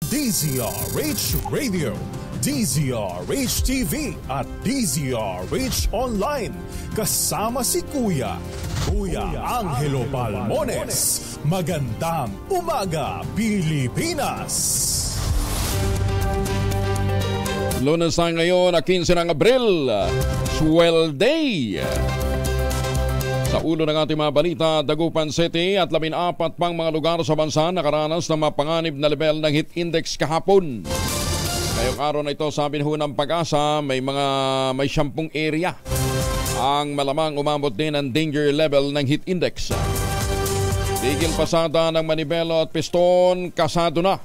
DZRH Radio, DZRH TV at DZRH Online. Kasama si Kuya Angelo Palmones. Magandang umaga, Pilipinas! Lunes na ngayon, 15 ng Abril, Swell Day. Sa ulo ng ating mga balita, Dagupan City at 14 pang mga lugar sa bansa nakaranas ng mapanganib na level ng heat index kahapon. Ngayong araw na ito, sabi ng Pag-asa, may 10 area ang malamang umabot din ang danger level ng heat index. Tigil pasada ng Manibelo at Piston, kasado na.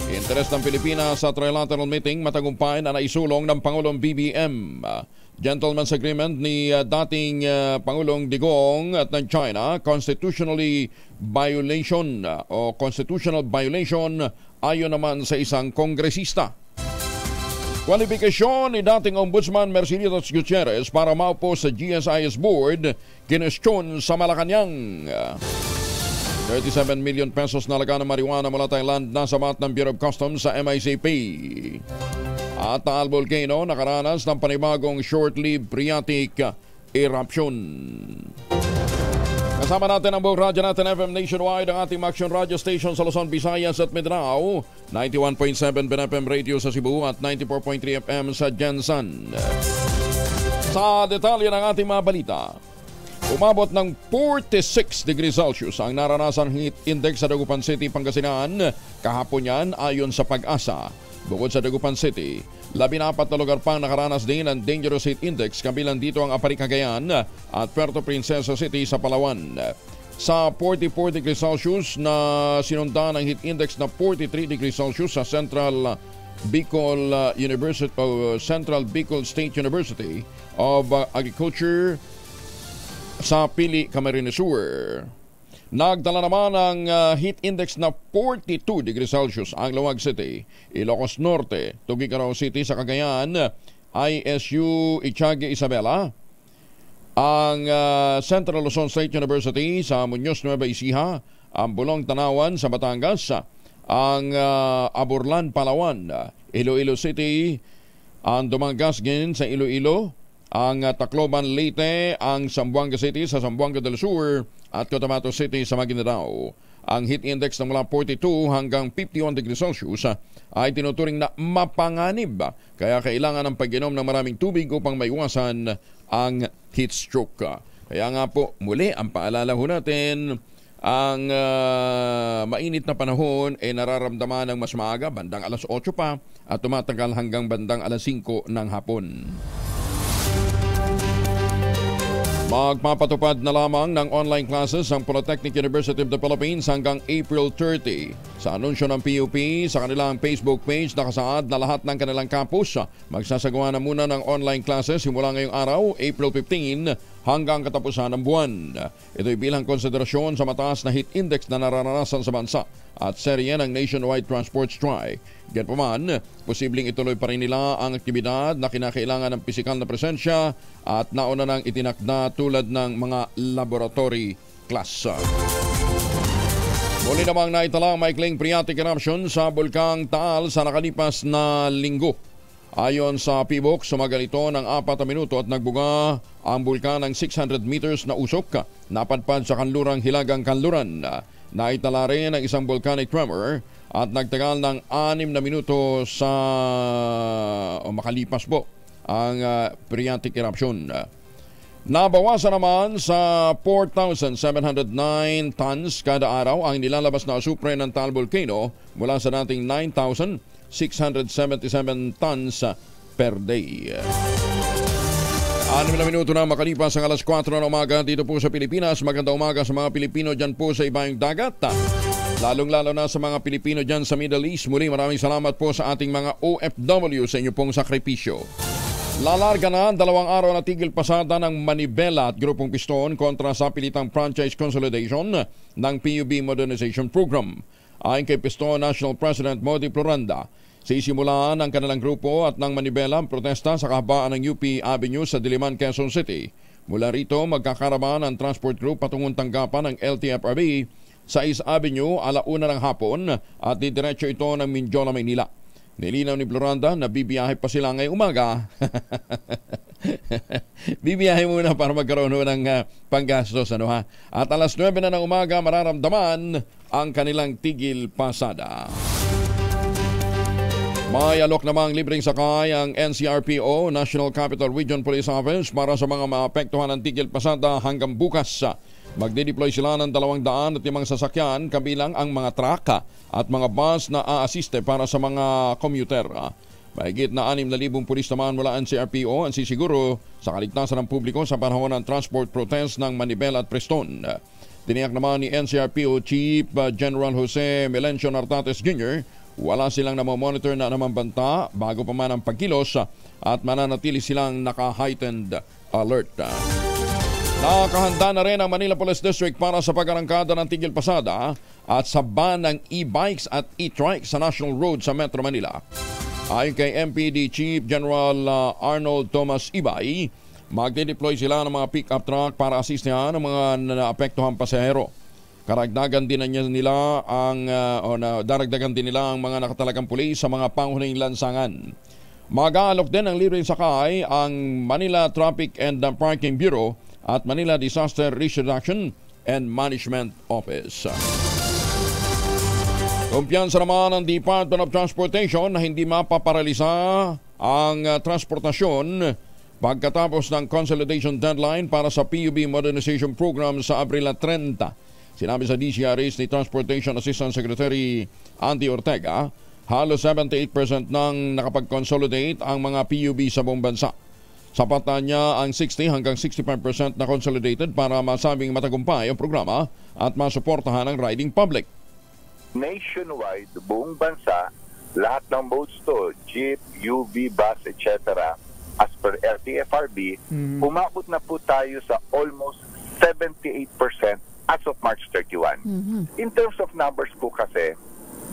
Interes ng Pilipinas sa trilateral meeting matagumpay na naisulong ng Pangulong BBM. Gentleman's agreement ni dating Pangulong Digong at ng China, constitutional violation ayon naman sa isang kongresista. Kwalifikasyon ni dating Ombudsman Mercedes Gutierrez para maupo sa GSIS Board, kinestyon sa Malacanang. 37 million pesos na laga ng marijuana mula Thailand na sabat ng Bureau of Customs sa MICP. At Taal Volcano nakaranas ng panibagong short-lived phreatic eruption. Kasama natin ang buong radyo natin FM nationwide, ang ating action radio station sa Luzon, Visayas at Mindanao, 91.7 FM radio sa Cebu at 94.3 FM sa Jensan. Sa detalye ng ating mga balita, umabot ng 46 degrees Celsius ang naranasan heat index sa Dagupan City, Pangasinan kahapon yan ayon sa Pag-asa. Bukod sa Dagupan City, 14 na lugar pang nakaranas din ang dangerous heat index, kabilang dito ang Apari, Cagayan at Puerto Princesa City sa Palawan. Sa 44 degrees Celsius na sinundan ng heat index na 43 degrees Celsius sa Central Bicol State University of Agriculture sa Pili, Camarines Sur. Nagdala naman ang heat index na 42 degrees Celsius ang Luwag City, Ilocos Norte, Tuguegarao City sa Cagayan, ISU Itiague Isabela, ang Central Luzon State University sa Muñoz, Nueva Ecija, ang Bulong Tanawan sa Batangas, ang Aburlan, Palawan, Iloilo City, ang Dumangasgin sa Iloilo, ang Tacloban, Leyte, ang Zamboanga City sa Zamboanga del Sur at Cotabato City sa Maguindanao. Ang heat index na mula 42 hanggang 51 degrees Celsius ay tinuturing na mapanganib, kaya kailangan ng pag-inom ng maraming tubig upang maiwasan ang heat stroke. Kaya nga po, muli ang paalala ho natin, ang mainit na panahon ay nararamdaman ng mas maaga, bandang alas 8 pa, at tumatagal hanggang bandang alas 5 ng hapon. Magpapatupad na lamang ng online classes ang Polytechnic University of the Philippines hanggang April 30. Sa anunsyo ng PUP sa kanilang Facebook page, nakasaad na lahat ng kanilang campus magsasagawa na muna ng online classes simula ngayong araw, April 15, hanggang katapusan ng buwan. Ito'y bilang konsiderasyon sa mataas na heat index na nararanasan sa bansa at serye ng nationwide transport strike. Gayunpaman, posibleng ituloy pa rin nila ang aktibidad na kinakailangan ng pisikal na presensya at nauna nang itinakda tulad ng mga laboratory class. Muli namang naitala ang maikling phreatic eruption sa Bulkang Taal sa nakalipas na linggo. Ayon sa PBOK, sumagal ito ng 4 na minuto at nagbuga ang bulkan ng 600 meters na usok. Napadpad sa kanlurang Hilagang Kanluran. Naitala rin ang isang volcanic tremor at nagtagal ng 6 na minuto sa makalipas po ang phreatic eruption. Nabawasan naman sa 4,709 tons kada araw ang nilalabas na asupre ng Taal Volcano mula sa dating 9,677 tons per day. 6 na minuto na makalipas ang alas 4 na umaga dito po sa Pilipinas. Magandang umaga sa mga Pilipino dyan po sa ibang dagat. Lalong-lalo na sa mga Pilipino dyan sa Middle East. Muli maraming salamat po sa ating mga OFW sa inyo pong sakripisyo. Lalarga na 2 araw na tigil pasada ng Manibela at Grupong Piston kontra sa pilitang franchise consolidation ng PUB Modernization Program. Ayon kay Piston National President Modi Floranda, sisimulaan ang kanilang grupo at ng Manibela ang protesta sa kahabaan ng UP Avenue sa Diliman, Quezon City. Mula rito, magkakaraban ang transport group patungong tanggapan ng LTFRB sa East Avenue, 1:00 ng hapon at didiretso ito ng Mindiola, Maynila. Nilinaw ni Floranda na bibiyahe pa sila ngayong umaga. Bibiyahe muna para magkaroon ng panggastos. At 9:00 na ng umaga mararamdaman ang kanilang tigil pasada. May alok namang libreng sakay ang NCRPO, National Capital Region Police Office, para sa mga maapektuhan ng tigil pasada hanggang bukas. Magdideploy sila ng 205 sasakyan kabilang ang mga traka at mga bus na aasiste para sa mga commuter. Mahigit na 6,000 pulis naman mula NCRPO ang sisiguro sa kaligtasan ng publiko sa panahon ng transport protest ng Manibela at Preston. Tiniyak naman ni NCRPO Chief General Jose Melencio Nartates Jr. wala silang namomonitor na namambanta bago pa man ang pagkilos at mananatili silang naka-heightened alert. Nakahanda na rin ang Manila Police District para sa pag-arangkada ng tigil pasada at sa ban ng e-bikes at e-trikes sa National Road sa Metro Manila. Ayon kay MPD Chief General Arnold Thomas Ibay, magdideploy sila ng mga pick-up truck para asistihan ng mga naapektuhang pasahero. Daragdagan din nila ang mga nakatalagang pulis sa mga pangunahing lansangan. Mag-aalok din ng libreng sakay ang Manila Traffic and Parking Bureau at Manila Disaster Risk Reduction and Management Office. Kumpiyansa naman ng Department of Transportation na hindi mapaparalisa ang transportasyon pagkatapos ng consolidation deadline para sa PUB Modernization Program sa Abril 30. Sinabi sa DCRH ni Transportation Assistant Secretary Andy Ortega, halos 78% nang nakapag-consolidate ang mga PUB sa buong bansa. Sapat na niya ang 60 hanggang 65% na consolidated para masabing matagumpay ang programa at masuportahan ang riding public. Nationwide, buong bansa, lahat ng modes to, jeep, UV, bus, etc., as per LTFRB, umabot na po tayo sa almost 78% as of March 31. In terms of numbers po kasi,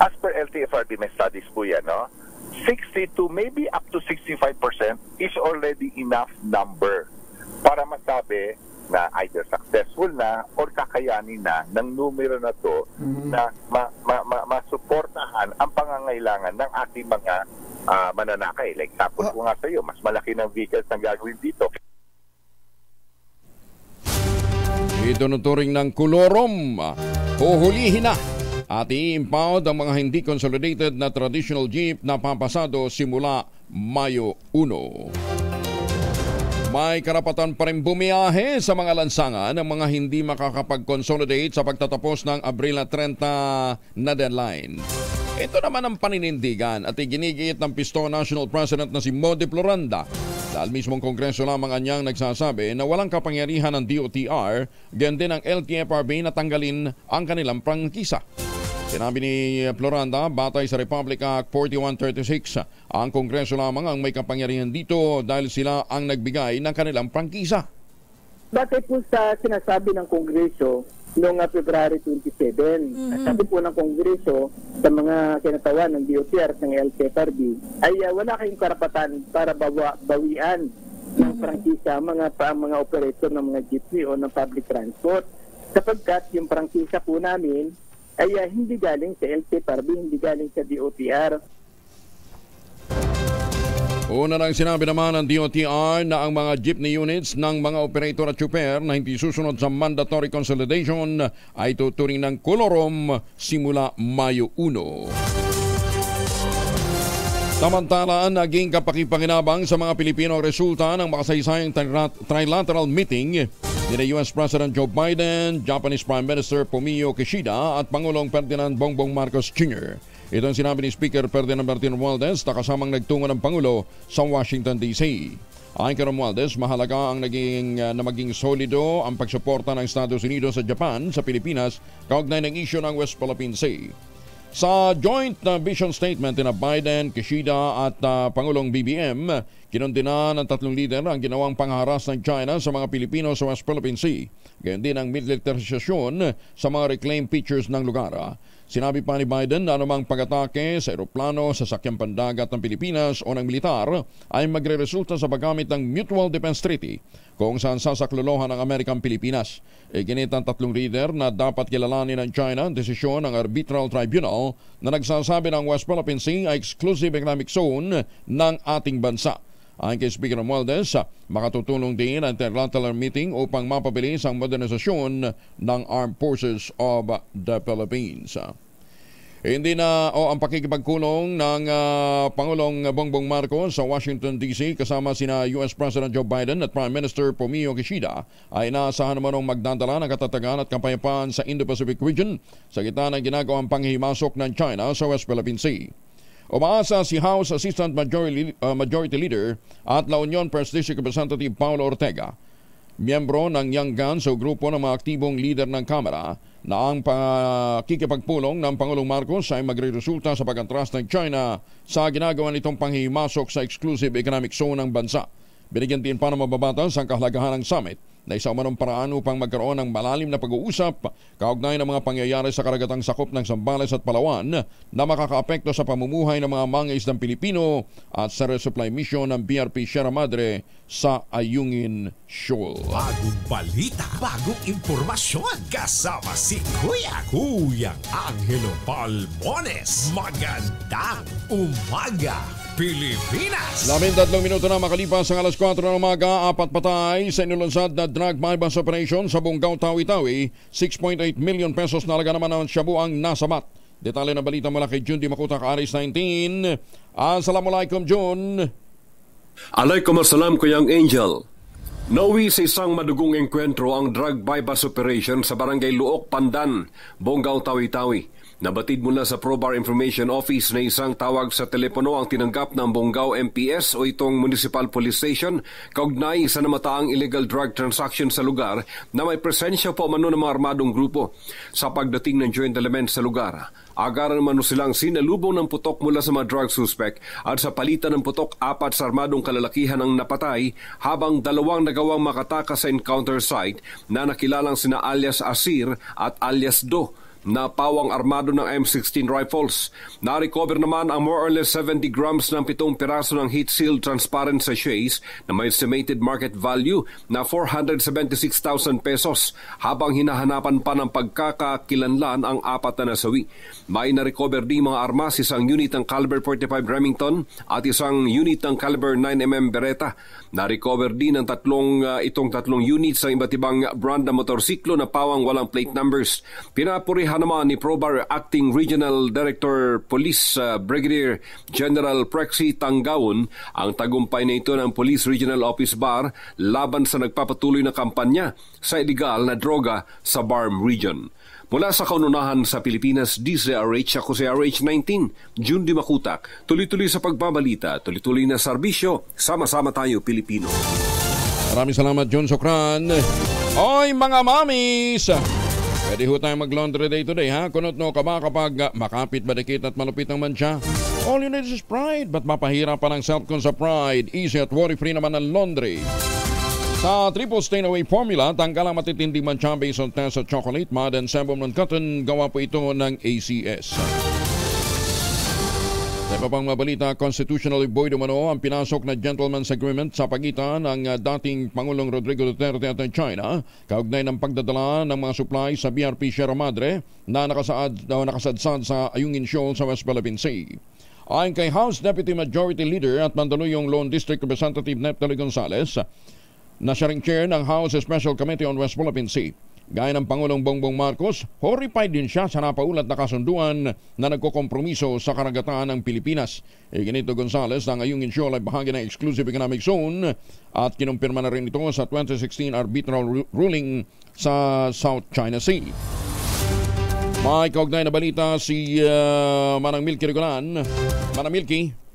as per LTFRB, may studies po yan, 60 to maybe up to 65% is already enough number para masabi na either successful na or kakayanin na ng numero na to na masuportahan ang pangangailangan ng ating mga mananakay. Like tapos ko nga sa iyo, mas malaki ng vehicles ang gagawin dito. Itunuturing ng kolorom, huhulihin na at i-impound ang mga hindi consolidated na traditional jeep na papasado simula Mayo 1. May karapatan pa rin bumiyahe sa mga lansangan ng mga hindi makakapag-consolidate sa pagtatapos ng Abril 30 na deadline. Ito naman ang paninindigan at iginigit ng Pisto National President na si Modi Floranda. Dahil mismong Kongreso lamang anyang nagsasabi na walang kapangyarihan ng DOTR, ganyan din ang LTFRB na tanggalin ang kanilang prangkisa. Sinabi ni Floranda, batay sa Republic Act 4136, ang Kongreso lamang ang may kapangyarihan dito dahil sila ang nagbigay ng kanilang prangkisa. Batay po sa sinasabi ng Kongreso noong February 27, sabi po ng Kongreso sa mga kinatawan ng DOTR at ng LTFRB ay wala kayong karapatan para bawian ng prangkisa mga operator ng mga jeepney o ng public transport sapagkat yung prangkisa po namin ay hindi galing sa LTFRB, hindi galing sa DOTR. Una nang sinabi naman ng DOTR na ang mga jeepney units ng mga operator at super na hindi susunod sa mandatory consolidation ay tuturing ng kolorom simula Mayo 1. Samantala, naging kapakipakinabang sa mga Pilipino ang resulta ng makasaysayang trilateral meeting ni US President Joe Biden, Japanese Prime Minister Fumio Kishida at Pangulong Ferdinand Bongbong Marcos Jr. Ito ang sinabi ni Speaker Ferdinand Martin Romualdez na kasamang nagtungo ng Pangulo sa Washington, D.C. Ayon kay Romualdez, mahalaga ang maging solido ang pagsuporta ng Estados Unidos sa Japan sa Pilipinas kaugnay ng isyu ng West Philippine Sea. Sa joint vision statement na Biden, Kishida at Pangulong BBM, kinundina ng tatlong lider ang ginawang pangharas ng China sa mga Pilipino sa West Philippine Sea. Gayon din ang militarisasyon sa mga reclaimed features ng lugar. Sinabi pa ni Biden na anumang pag-atake sa eroplano, sasakyang pandagat ng Pilipinas o ng militar ay magre-resulta sa paggamit ng Mutual Defense Treaty kung saan sasaklolohan ng Amerikang Pilipinas. Iginit ang tatlong leader na dapat kilalanin ng China ang desisyon ng Arbitral Tribunal na nagsasabi ng West Philippine Sea ay exclusive economic zone ng ating bansa. Ayon kay Speaker Romualdez, makatutulong din ang trilateral meeting upang mapabilis ang modernisasyon ng Armed Forces of the Philippines. Hindi na ang pakikipagkulong ng Pangulong Bongbong Marcos sa Washington DC kasama sina US President Joe Biden at Prime Minister Fumio Kishida ay inaasahan naman magdadala ng katatagan at kapayapaan sa Indo-Pacific region sa gitna ng ginagawang panghihimasok ng China sa West Philippine Sea. Umaasa si House Assistant Majority Leader at La Union First District Representative Paulo Ortega, miyembro ng Young Guns o grupo ng mga aktibong leader ng Kamara, na ang pakikipagpulong ng Pangulong Marcos ay magreresulta sa pag-atras ng China sa ginagawa nitong panghihimasok sa exclusive economic zone ng bansa. Binigyan din pa ng mababatas ang kahalagahan ng summit na isa umanong paraan upang magkaroon ng malalim na pag-uusap kaugnay ng mga pangyayari sa karagatang sakop ng Zambales at Palawan na makakaapekto sa pamumuhay ng mga mangingisdang Pilipino at sa resupply mission ng BRP Sierra Madre sa Ayungin Shoal. Bagong balita, bagong impormasyon, kasama si Kuya Angelo Palmones. Magandang umaga, Pilipinas! 13 minuto na makalipas ang alas 4 ng umaga, 4 patay sa inilunsad na drug bypass operation sa Bungaw, Tawi-Tawi. 6.8 million pesos na halaga naman ng shabu ang nasabat. Detalye ng balita mula kay Jun Di Makutak, Aris 19. Assalamualaikum, Jun. Alaikum assalam, Kuyang Angel. Nauwi sa isang madugong engkwentro ang drug bypass operation sa Barangay Luok, Pandan, Bungaw, Tawi-Tawi. Nabatid mula sa Probar Information Office na isang tawag sa telepono ang tinanggap ng Bungaw MPS o itong Municipal Police Station kaugnay sa namataang illegal drug transaction sa lugar na may presensya po umano ng mga armadong grupo. Sa pagdating ng joint element sa lugar, agaran naman silang sinalubong ng putok mula sa mga drug suspect at sa palitan ng putok 4 sa armadong kalalakihan ang napatay habang 2 nagawang makatakas sa encounter site na nakilalang sina alias Asir at alias Do na pawang armado ng M16 rifles. Na-recover naman ang more or less 70 grams ng 7 piraso ng heat-sealed transparent sachets na may estimated market value na 476,000 pesos habang hinahanapan pa ng pagkakakilanlan ang 4 na nasawi. May na-recover din mga armas, isang unit ng caliber 45 Remington at isang unit ng caliber 9mm Beretta. Na-recover din ang itong tatlong units sa iba't ibang brand na motorsiklo na pawang walang plate numbers. Pinapurihan naman ni Probar Acting Regional Director Police Brigadier General Prexy Tanggaon ang tagumpay na ito ng Police Regional Office Bar laban sa nagpapatuloy na kampanya sa iligal na droga sa Barm Region. Mula sa kaununahan sa Pilipinas, DZRH, ako si RH19, Jun Di Makutak. Tuloy-tuloy sa pagbabalita, tuloy-tuloy na serbisyo, sama-sama tayo Pilipino. Maraming salamat, John Sokran. Oy, mga mamis! Pwede ho tayo mag-laundry day today, ha? Kunot no ka ba kapag makapit, badikit at malupit ang mancha? All you need is Pride. Ba't mapahirapan ang self-con sa Pride? Easy at worry-free naman ang laundry. Sa Triple Stain Away Formula, tanggal ang matitinding mancha based on test sa chocolate, mud, and sebum ng cotton. Gawa po ito ng ACS. Sa iba pang mabalita, constitutionally void umano ang pinasok na gentleman's agreement sa pagitan ng dating Pangulong Rodrigo Duterte at ng China kaugnay ng pagdadala ng mga supply sa BRP Sierra Madre na nakasadsad sa Ayungin Shoal sa West Philippine Sea. Ayon kay House Deputy Majority Leader at Mandaluyong Lone District Representative Neptali Gonzales, na siya ring chair ng House Special Committee on West Philippine Sea. Gaya ng Pangulong Bongbong Marcos, horrified din siya sa napaulat na kasunduan na nagkokompromiso sa karagatan ng Pilipinas. Ganito Gonzales, ang Ayungin Shoal ay bahagi ng Exclusive Economic Zone at kinumpirma na rin ito sa 2016 arbitral ruling sa South China Sea. May kaugnay na balita si Manang Milky Regolan. Manang Milky.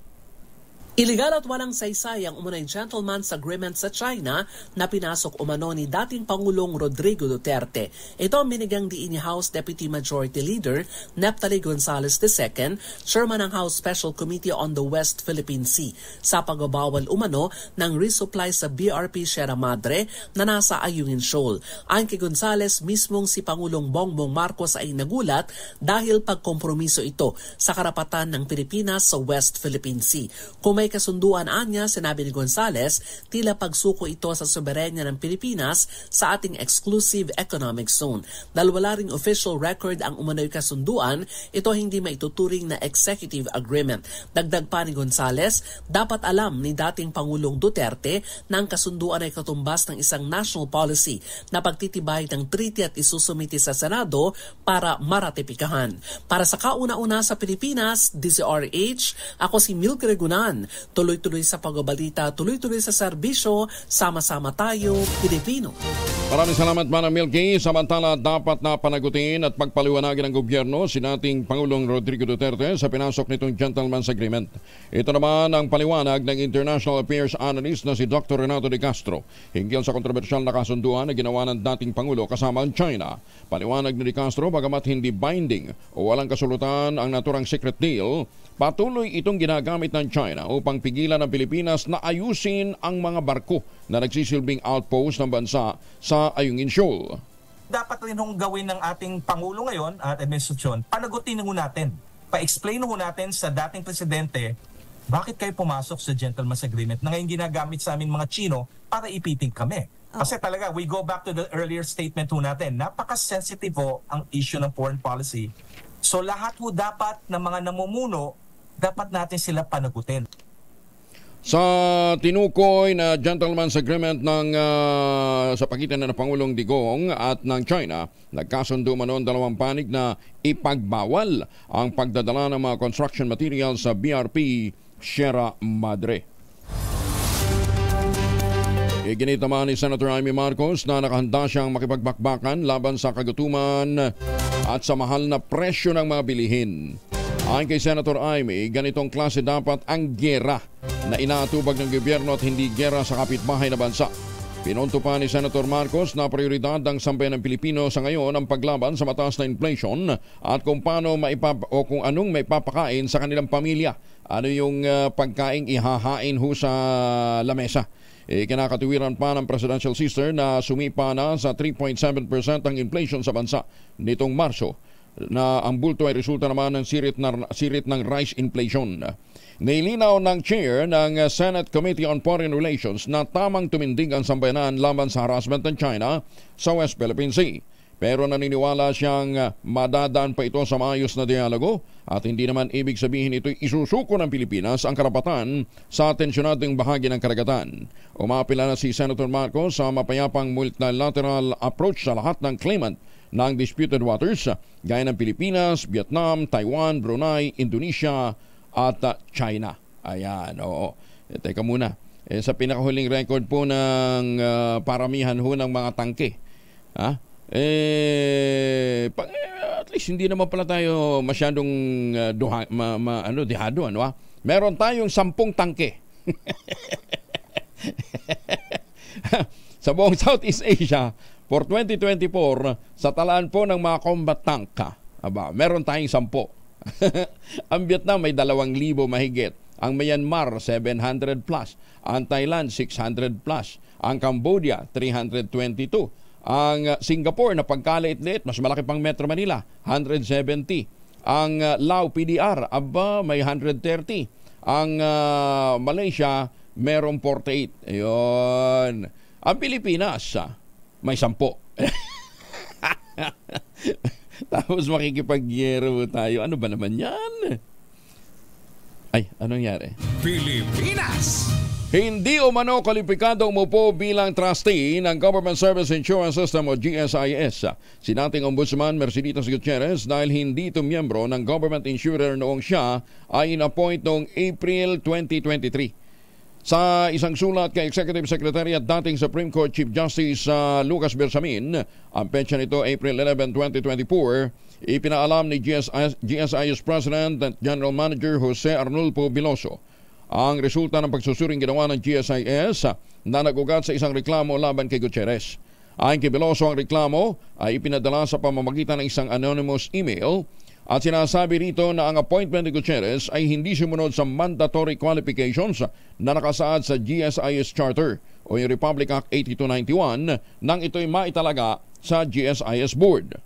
Iligal at walang saysay ang umunay gentleman's agreement sa China na pinasok umano ni dating Pangulong Rodrigo Duterte. Ito ang binigyang diin ni House Deputy Majority Leader Neptali Gonzales II, Chairman ng House Special Committee on the West Philippine Sea, sa pagbabawal umano ng resupply sa BRP Sierra Madre na nasa Ayungin Shoal. Ayon kay Gonzales, mismong si Pangulong Bongbong Marcos ay nagulat dahil pagkompromiso ito sa karapatan ng Pilipinas sa West Philippine Sea. Kung may kasunduan anya, sinabi ni Gonzales, tila pagsuko ito sa soberenya ng Pilipinas sa ating exclusive economic zone. Dahil wala ring official record ang umano'y kasunduan, ito hindi maituturing na executive agreement. Dagdag pa ni Gonzales, dapat alam ni dating Pangulong Duterte na ang kasunduan ay katumbas ng isang national policy na pagtitibay ng treaty at isusumiti sa Senado para maratipikahan. Para sa kauna-una sa Pilipinas, DZRH, ako si Milk Regunan. Tuloy-tuloy sa pagbabalita, tuloy-tuloy sa serbisyo, sama-sama tayo, Pilipino. Maraming salamat, Manang Milky. Samantala, dapat na panagutin at pagpaliwanagin ng gobyerno si dating Pangulong Rodrigo Duterte sa pinasok nitong gentleman's agreement. Ito naman ang paliwanag ng International Affairs Analyst na si Dr. Renato de Castro hinggil sa kontrobersyal na kasunduan na ginawa ng dating Pangulo kasama ang China. Paliwanag ni de Castro, bagamat hindi binding o walang kasulutan ang naturang secret deal, patuloy itong ginagamit ng China upang pigilan ng Pilipinas na ayusin ang mga barko na nagsisilbing outpost ng bansa sa Ayungin Shoal. Dapat rin hong gawin ng ating Pangulo ngayon at administrasyon, panagutin ho natin, pa-explain ho natin sa dating presidente bakit kayo pumasok sa gentleman's agreement na ngayon ginagamit sa aming mga Chino para ipiting kami. Kasi talaga, we go back to the earlier statement ho natin, napaka-sensitive ho ang issue ng foreign policy. So lahat ho dapat ng mga namumuno, dapat natin sila panagutin. Sa tinukoy na gentleman's agreement ng sa pagitan ng Pangulong Digong at ng China, nagkasundo man noon dalawang panig na ipagbawal ang pagdadala ng mga construction materials sa BRP Sierra Madre. Iginita man ni Senator Amy Marcos na nakahanda siyang makipagbakbakan laban sa kagutuman at sa mahal na presyo ng mga bilihin. Ayon kay Senator Amy, ganitong klase dapat ang giyera na inaatubag ng gobyerno at hindi giyera sa kapitbahay na bansa. Pinunto pa ni Senator Marcos na prioridad ng sambayan ng Pilipino sa ngayon ang paglaban sa mataas na inflation at kung paano kung anong maipapakain sa kanilang pamilya. Ano yung pagkaing ihahain ho sa lamesa. Kinakatuwiran pa ng presidential sister na sumipa na sa 3.7% ang inflation sa bansa nitong Marso, na ang bulto ay resulta naman ng sirit ng rice inflation. Nilinaw ng chair ng Senate Committee on Foreign Relations na tamang tumindig ang sambayanan laban sa harassment ng China sa West Philippine Sea. Pero naniniwala siyang madadaan pa ito sa maayos na dialogo at hindi naman ibig sabihin ito'y isusuko ng Pilipinas ang karapatan sa tensyonadong bahagi ng karagatan. Umapila na si Senator Marcos sa mapayapang multilateral approach sa lahat ng claimant ng disputed waters gaya ng Pilipinas, Vietnam, Taiwan, Brunei, Indonesia at China. Ayan, oo. Teka muna. Sa pinakahuling record po ng paramihan ho ng mga tangke. At least hindi naman pala tayo masyadong dihado, ano? Meron tayong 10 tangke. Sa buong Southeast Asia, for 2024, sa talaan po ng mga combat tank, meron tayong 10. Ang Vietnam may 2,000 mahigit. Ang Myanmar, 700 plus. Ang Thailand, 600 plus. Ang Cambodia, 322. Ang Singapore na pagkaliit-liit, mas malaki pang Metro Manila, 170. Ang Lao PDR, may 130. Ang Malaysia, merong 48. Ayun. Ang Pilipinas, may 10. Tapos makikipagyero tayo. Ano ba naman yan? Ay, anong nangyari? Pilipinas! Hindi umano kwalipikado umupo bilang trustee ng Government Service Insurance System o GSIS si dating Ombudsman Merceditas Gutierrez dahil hindi ito miyembro ng government insurer noong siya ay in-appoint noong April 2023. Sa isang sulat kay Executive Secretary at dating Supreme Court Chief Justice Lucas Bersamin, ang petsa nito April 11, 2024, ipinaalam ni GSIS President at General Manager Jose Arnulfo Biloso ang resulta ng pagsusuring ginawa ng GSIS na nag-ugat sa isang reklamo laban kay Gutierrez. Ayon kay Veloso, ang reklamo ay ipinadala sa pamamagitan ng isang anonymous email at sinasabi rito na ang appointment ni Gutierrez ay hindi sumunod sa mandatory qualifications na nakasaad sa GSIS Charter o yung Republic Act 8291 nang ito'y maitalaga sa GSIS Board.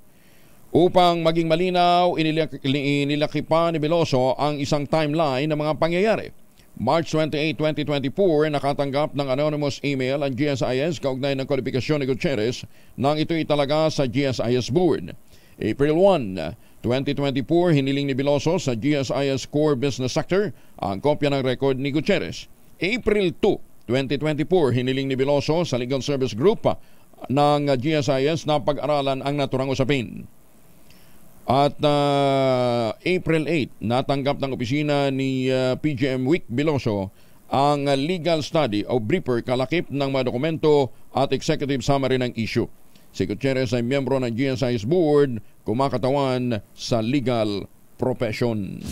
Upang maging malinaw, inilaki pa ni Veloso ang isang timeline ng mga pangyayari. March 28, 2024, nakatanggap ng anonymous email ang GSIS kaugnay ng kwalifikasyon ni Gutierrez nang ito'y italaga sa GSIS Board. April 1, 2024, hiniling ni Veloso sa GSIS Core Business Sector ang kopya ng record ni Gutierrez. April 2, 2024, hiniling ni Veloso sa Legal Service Group ng GSIS na pag-aralan ang naturang usapin. At April 8, natanggap ng opisina ni PGM Week Veloso ang legal study o briefer kalakip ng mga dokumento at executive summary ng issue. Si Gutierrez ay miyembro ng GSIS Board, kumakatawan sa legal profession.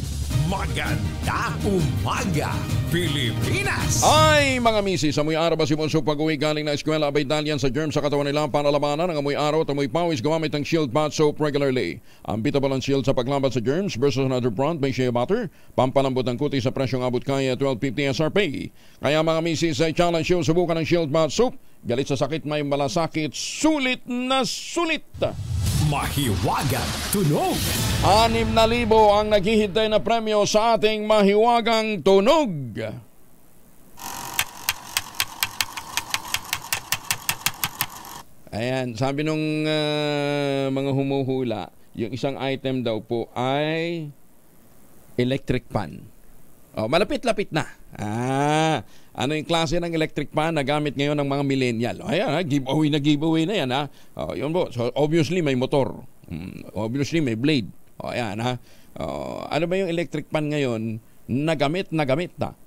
Magandang umaga, Pilipinas! Ay, mga misis, amoy araw ba si Monso pag-uwi galing na eskwela abay dalyan sa germ sa katawan nila para labanan ang amoy araw at amoy pawis gumamit ng Shield Bath Soap regularly. Ang beatable ang Shield sa paglaban sa germs versus another brand may shea butter, pampalambot ng kuti sa presyong abot kaya 12.50 SRP. Kaya mga misis, ay challenge yung subukan ng Shield Bath Soap. Galit sa sakit, may malasakit, sulit na sulit. Mahiwagang tunog. 6,000 ang naghihintay na premyo sa ating mahiwagang tunog. Ayan, sabi nung mga humuhula, yung isang item daw po ay electric pan. Oh, malapit-lapit na. Ano yung klase ng electric pan na gamit ngayon ng mga millennial? Ayan, giveaway na yan, ha? Oh, yun po. So, obviously, may motor. Obviously, may blade. Ayan, ha? Ano ba yung electric pan ngayon na gamit na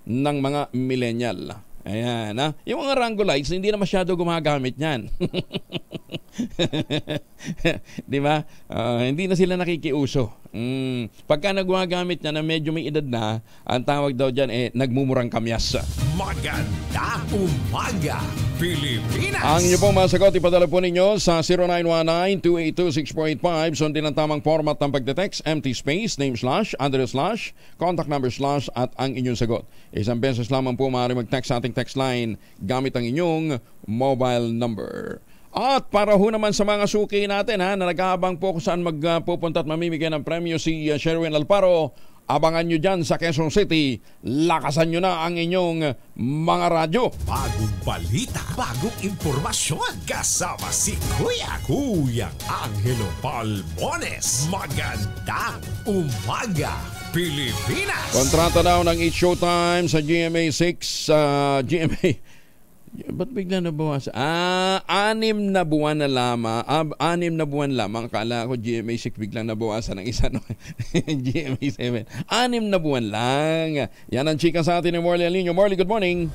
ng mga millennial? Ayan, ha? Yung mga Rango lights, hindi na masyado gumagamit yan. Di ba? Hindi na sila nakikiuso. Pagka nagwagamit niya na medyo may edad na, ang tawag daw dyan nagmumurang kamyas. Magandang umaga, Pilipinas! Ang inyo pong masagot, ipadala po ninyo sa 0919-282-6485. Sundin ang tamang format ng pagdetext, empty space, name slash, address slash, contact number slash, at ang inyong sagot. Isang beses lamang po maaari mag-text sa ating text line gamit ang inyong mobile number. At para ho naman sa mga suki natin na nag-aabang po kung saan magpupunta at mamimigay ng premyo si Sherwin Alparo, abangan nyo dyan sa Quezon City. Lakasan nyo na ang inyong mga radyo. Bagong balita, bagong impormasyon. Kasama si Kuya Angelo Palmones. Magandang umaga, Pilipinas! Kontrata daw ng It's Showtime sa GMA 6. Ba't bigla nabawas? 6 na buwan na lamang. 6 na buwan lamang. Akala ko GMA 6 biglang nabawasan ng isa. No? GMA 7. 6 na buwan lang. Yan ang chika sa atin ni Morley Alinio. Morley, good morning.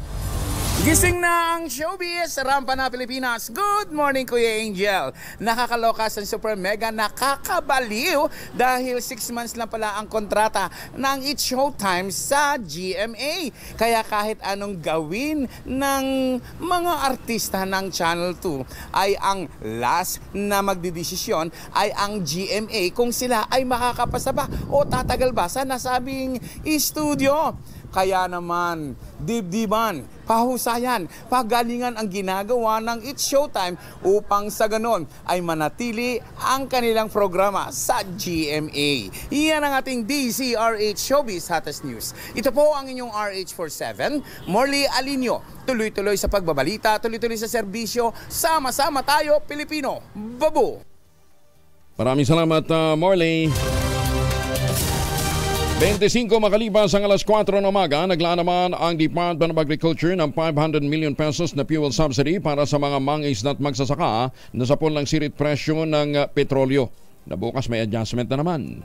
Gising na ang showbiz sa Rampa na Pilipinas. Good morning, Kuya Angel. Nakakaloka sa super mega nakakabaliw dahil 6 months lang pala ang kontrata ng It's Showtime sa GMA. Kaya kahit anong gawin ng mga artista ng Channel 2 ay ang last na magdidesisyon ay ang GMA kung sila ay makakapasa ba o tatagal ba sa nasabing studio. Kaya naman, dibdiban, pahusayan, pagalingan ang ginagawa ng It's Showtime upang sa ganon ay manatili ang kanilang programa sa GMA. Iyan ang ating DZRH Showbiz Hottest News. Ito po ang inyong RH47, Morley Alinio. Tuloy-tuloy sa pagbabalita, tuloy-tuloy sa serbisyo, sama-sama tayo, Pilipino. Babo! Maraming salamat, Morley. 25 makalipas ang alas 4 ng umaga, naglaan naman ang Department of Agriculture ng 500 million pesos na fuel subsidy para sa mga mangisda at magsasaka na sapon ng sirit presyo ng petrolyo. Na bukas may adjustment na naman.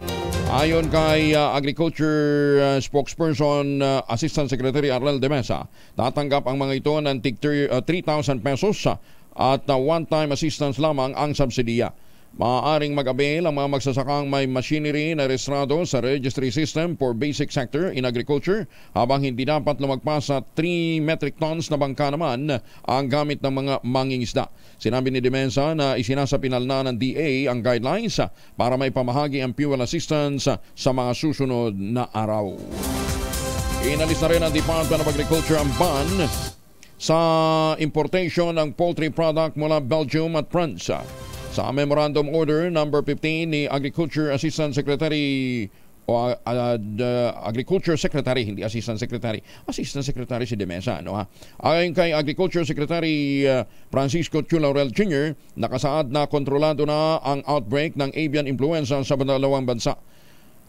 Ayon kay Agriculture spokesperson Assistant Secretary Arlel de Mesa, tatanggap ang mga ito ng 3,000 pesos at one-time assistance lamang ang subsidiya. Maaaring mag-avail ang mga magsasakang may machinery na rehistrado sa Registry System for Basic Sector in Agriculture, habang hindi dapat lumagpas sa 3 metric tons na bangka naman ang gamit ng mga mangingisda. Sinabi ni Demensa na isinasapinal na ng DA ang guidelines para may pamahagi ang fuel assistance sa mga susunod na araw. Inalis na rin ang Department of Agriculture ang ban sa importation ng poultry product mula Belgium at France. Sa Memorandum Order number 15 ni Agriculture Assistant Secretary Agriculture Secretary, hindi Assistant Secretary. Assistant Secretary si Demesa, no ha? Ayon kay Agriculture Secretary Francisco Chulaurel Jr., nakasaad na kontrolado na ang outbreak ng avian influenza sa dalawang bansa.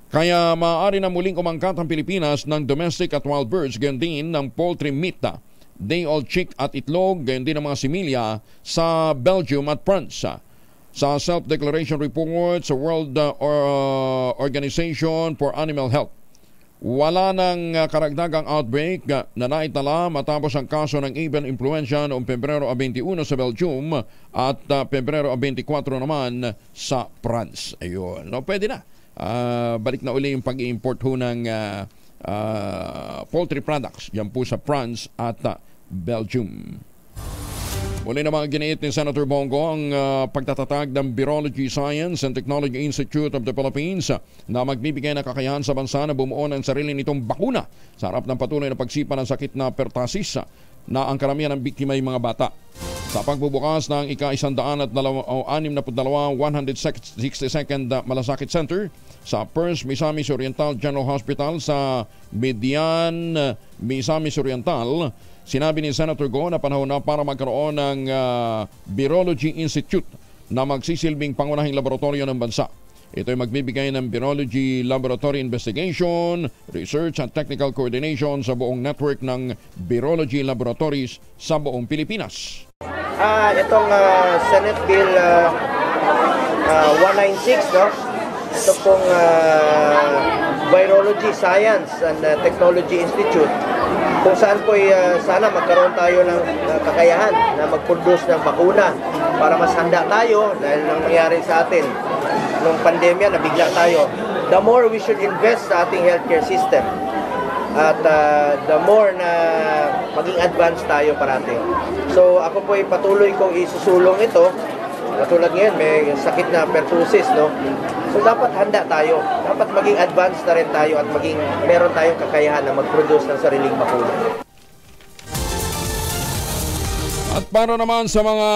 Kaya maaari na muling umangkat ang Pilipinas ng domestic at wild birds, gayon din ng poultry meat, day-old chick at itlog, gayon din ng mga similya sa Belgium at France. Sa self-declaration report sa World Organization for Animal Health, wala nang karagdagang outbreak na naitala matapos ang kaso ng avian influenza noong Pebrero 21 sa Belgium at Pebrero 24 naman sa France. Ayun, no, pwede na. Balik na uli yung pag-i-import ho ng poultry products yan po sa France at Belgium. Muli naman giniit ni Senator Bongo ang pagtatatag ng Virology Science and Technology Institute of the Philippines na magbibigay ng kakayahan sa bansa na bumuo ng sarili nitong bakuna sa harap ng patuloy na pagsipa ng sakit na pertussis na ang karamihan ng biktima ay mga bata. Sa pagbubukas ng ika-162 162nd Malasakit Center sa Perth, Misamis Oriental General Hospital sa Median, Misamis Oriental, sinabi ni Senator Go na panahon na para magkaroon ng Virology Institute na magsisilbing pangunahing laboratorio ng bansa. Ito ay magbibigay ng Virology Laboratory Investigation, Research at Technical Coordination sa buong network ng Virology Laboratories sa buong Pilipinas. Itong Senate Bill 196, no? Ito pong Virology Science and Technology Institute, kung saan po sana magkaroon tayo ng kakayahan na mag-produce ng bakuna para mas handa tayo dahil nang nangyari sa atin nung pandemya, nabigla tayo. The more we should invest sa ating healthcare system at the more na maging advanced tayo parati. So ako po patuloy kong isusulong ito. Katulad ngayon, may sakit na pertussis, no? So dapat handa tayo. Dapat maging advanced na rin tayo at meron tayong kakayahan na mag-produce ng sariling bakuna. At para naman sa mga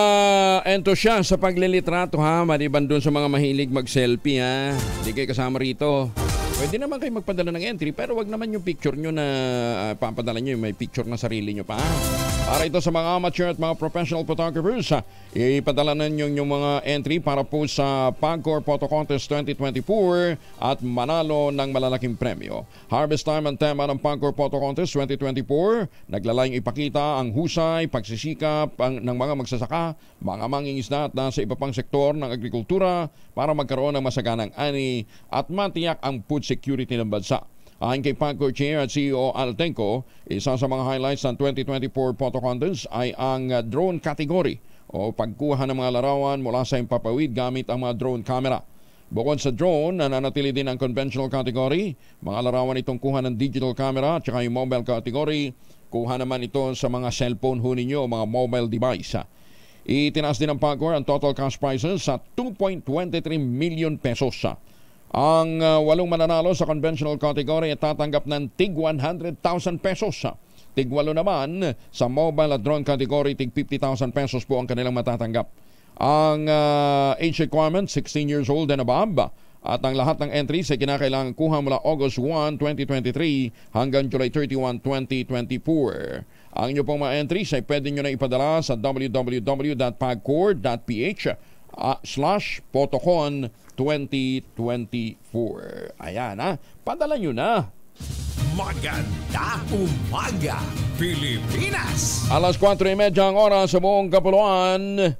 entusiasta sa paglilitrato ha, maliban doon sa mga mahilig mag-selfie ha, hindi kayo kasama rito. Pwede naman kayo magpadala ng entry pero wag naman yung picture nyo na papadala nyo yung may picture na sarili nyo pa. Para ito sa mga amateur at mga professional photographers, ipadala na nyo yung mga entry para po sa PAGCOR Photo Contest 2024 at manalo ng malalaking premyo. Harvest time ang tema ng PAGCOR Photo Contest 2024. Naglalayong ipakita ang husay, pagsisikap ng mga magsasaka, mga mangingisda at nasa iba pang sektor ng agrikultura para magkaroon ng masaganang ani at matiyak ang food security ng bansa. Ayon kay PAGCOR Chair at CEO Altenco, isa sa mga highlights ng 2024 Photo Contest ay ang drone category o pagkuha ng mga larawan mula sa impapawid gamit ang mga drone camera. Bukod sa drone, nananatili din ang conventional category. Mga larawan itong kuha ng digital camera at saka yung mobile category. Kuha naman ito sa mga cellphone ho ninyo o mga mobile device. Itinaas din ng PAGCOR ang total cash prizes sa 2.23 million pesos. Ang 8 mananalo sa conventional category ay tatanggap ng tig 100,000 pesos. Tig 8 naman sa mobile at drone category, tig 50,000 pesos po ang kanilang matatanggap. Ang age requirement, 16 years old and above. At ang lahat ng entries ay kinakailangan kuha mula August 1, 2023 hanggang July 31, 2024. Ang inyo pong mga entries ay pwede nyo na ipadala sa www.pagcor.ph/photocon 2024. Ayan ha, padala nyo na. Magandang umaga, Pilipinas! Alas 4:30 ang oras sa buong Kapuluan.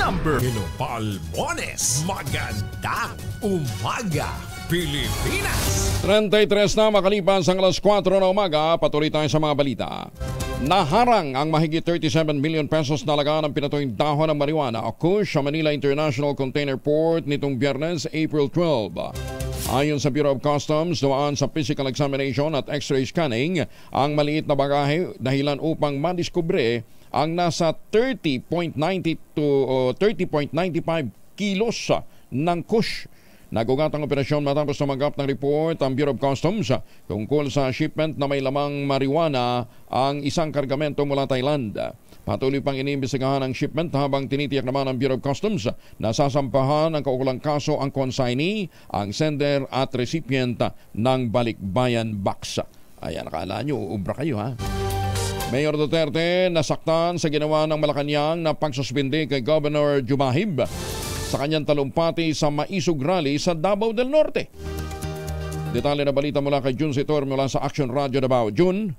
Number Hello Palmones. Magandang umaga, Pilipinas! 33 na makalipas ang alas 4 na umaga, patuloy tayo sa mga balita. Naharang ang mahigit 37 million pesos na laga ng pinatuyong dahon ng marijuana o kush sa Manila International Container Port nitong Biyernes, April 12. Ayon sa Bureau of Customs, dumaan sa physical examination at x-ray scanning ang maliit na bagahe dahilan upang madiskubre ang nasa 30.90 to 30.95 kilos ng kush. Nagugat ang operasyon matapos tumanggap ng report ang Bureau of Customs tungkol sa shipment na may lamang marijuana ang isang kargamento mula Thailand. Patuloy pang iniimbestigahan ang shipment habang tinitiyak naman ng Bureau of Customs na sasampahan ng kaukulang kaso ang consignee, ang sender at recipient ng balikbayan box. Ayan, nakala nyo, ubra kayo ha. Mayor Duterte nasaktan sa ginawa ng Malacanang na pagsuspindi kay Governor Jumahib sa kanyang talumpati sa Maisog Rally sa Davao del Norte. Detalye na balita mula kay Jun Sitor mula sa Action Radio Davao. Jun?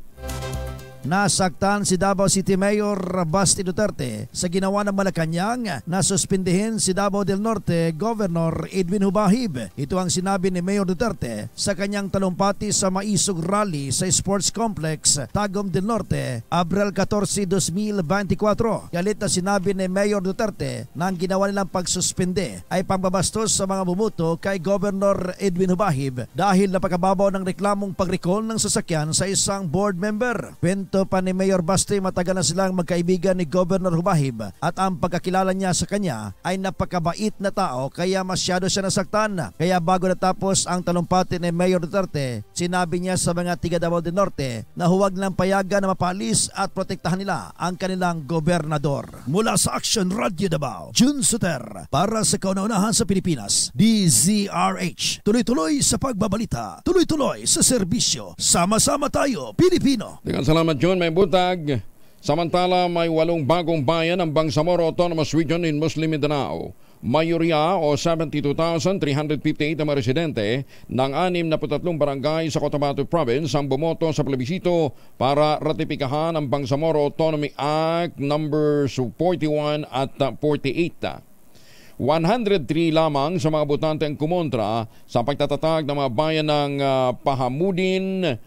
Nasaktan si Davao City Mayor Basti Duterte sa ginawa ng Malacanang na suspindihin si Davao del Norte Governor Edwin Hubahib. Ito ang sinabi ni Mayor Duterte sa kanyang talumpati sa Maisog Rally sa Sports Complex Tagum del Norte, Abril 14, 2024. Galit na sinabi ni Mayor Duterte na ang ginawa nilang pagsuspinde ay pangbabastos sa mga bumuto kay Governor Edwin Hubahib dahil napakababaw ng reklamong pag-recall ng sasakyan sa isang board member. Pa ni Mayor Basti, matagal na silang magkaibigan ni Governor Hubahib at ang pagkakilala niya sa kanya ay napakabait na tao kaya masyado siya nasaktan. Kaya bago natapos ang talumpati ni Mayor Duterte, sinabi niya sa mga tiga Davao del Norte na huwag lang payagan na mapalis at protektahan nila ang kanilang gobernador. Mula sa Action Radio Davao, Jun Suter para sa kauna-unahan sa Pilipinas, DZRH. Tuloy-tuloy sa pagbabalita, tuloy-tuloy sa serbisyo. Sama-sama tayo, Pilipino. Dengan salamat John, may butag. Samantala, may 8 bagong bayan ang Bangsamoro Autonomous Region in Muslim Mindanao. Mayorya o 72,358 ang mga residente ng 63 barangay sa Cotabato Province ang bumoto sa plebisito para ratipikahan ang Bangsamoro Autonomy Act numbers 41 at 48. 103 lamang sa mga botante ang kumontra sa pagtatatag ng mga bayan ng Pahamudin,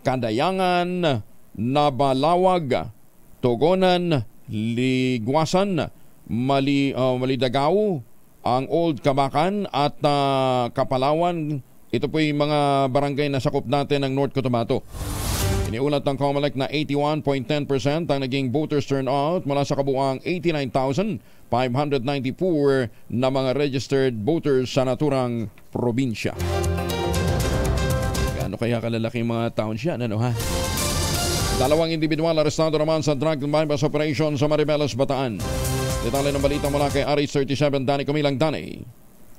Kandayangan, Nabalawag, Togonan, Ligwasan, Malidagaw, ang Old Kabakan at Kapalawan. Ito po yung mga barangay na sakop natin ng North Cotabato. Iniulat ng COMELEC na 81.10% ang naging voters turnout mula sa kabuuang 89,594 na mga registered voters sa naturang probinsya. Gaano kaya kalalaki mga taon siya? Ano ha? 2 individual arestado naman sa drug and bypass operation sa Maribeles, Bataan. Detalye ng balita mula kay Aris 37, Danny Kumilang. Danny.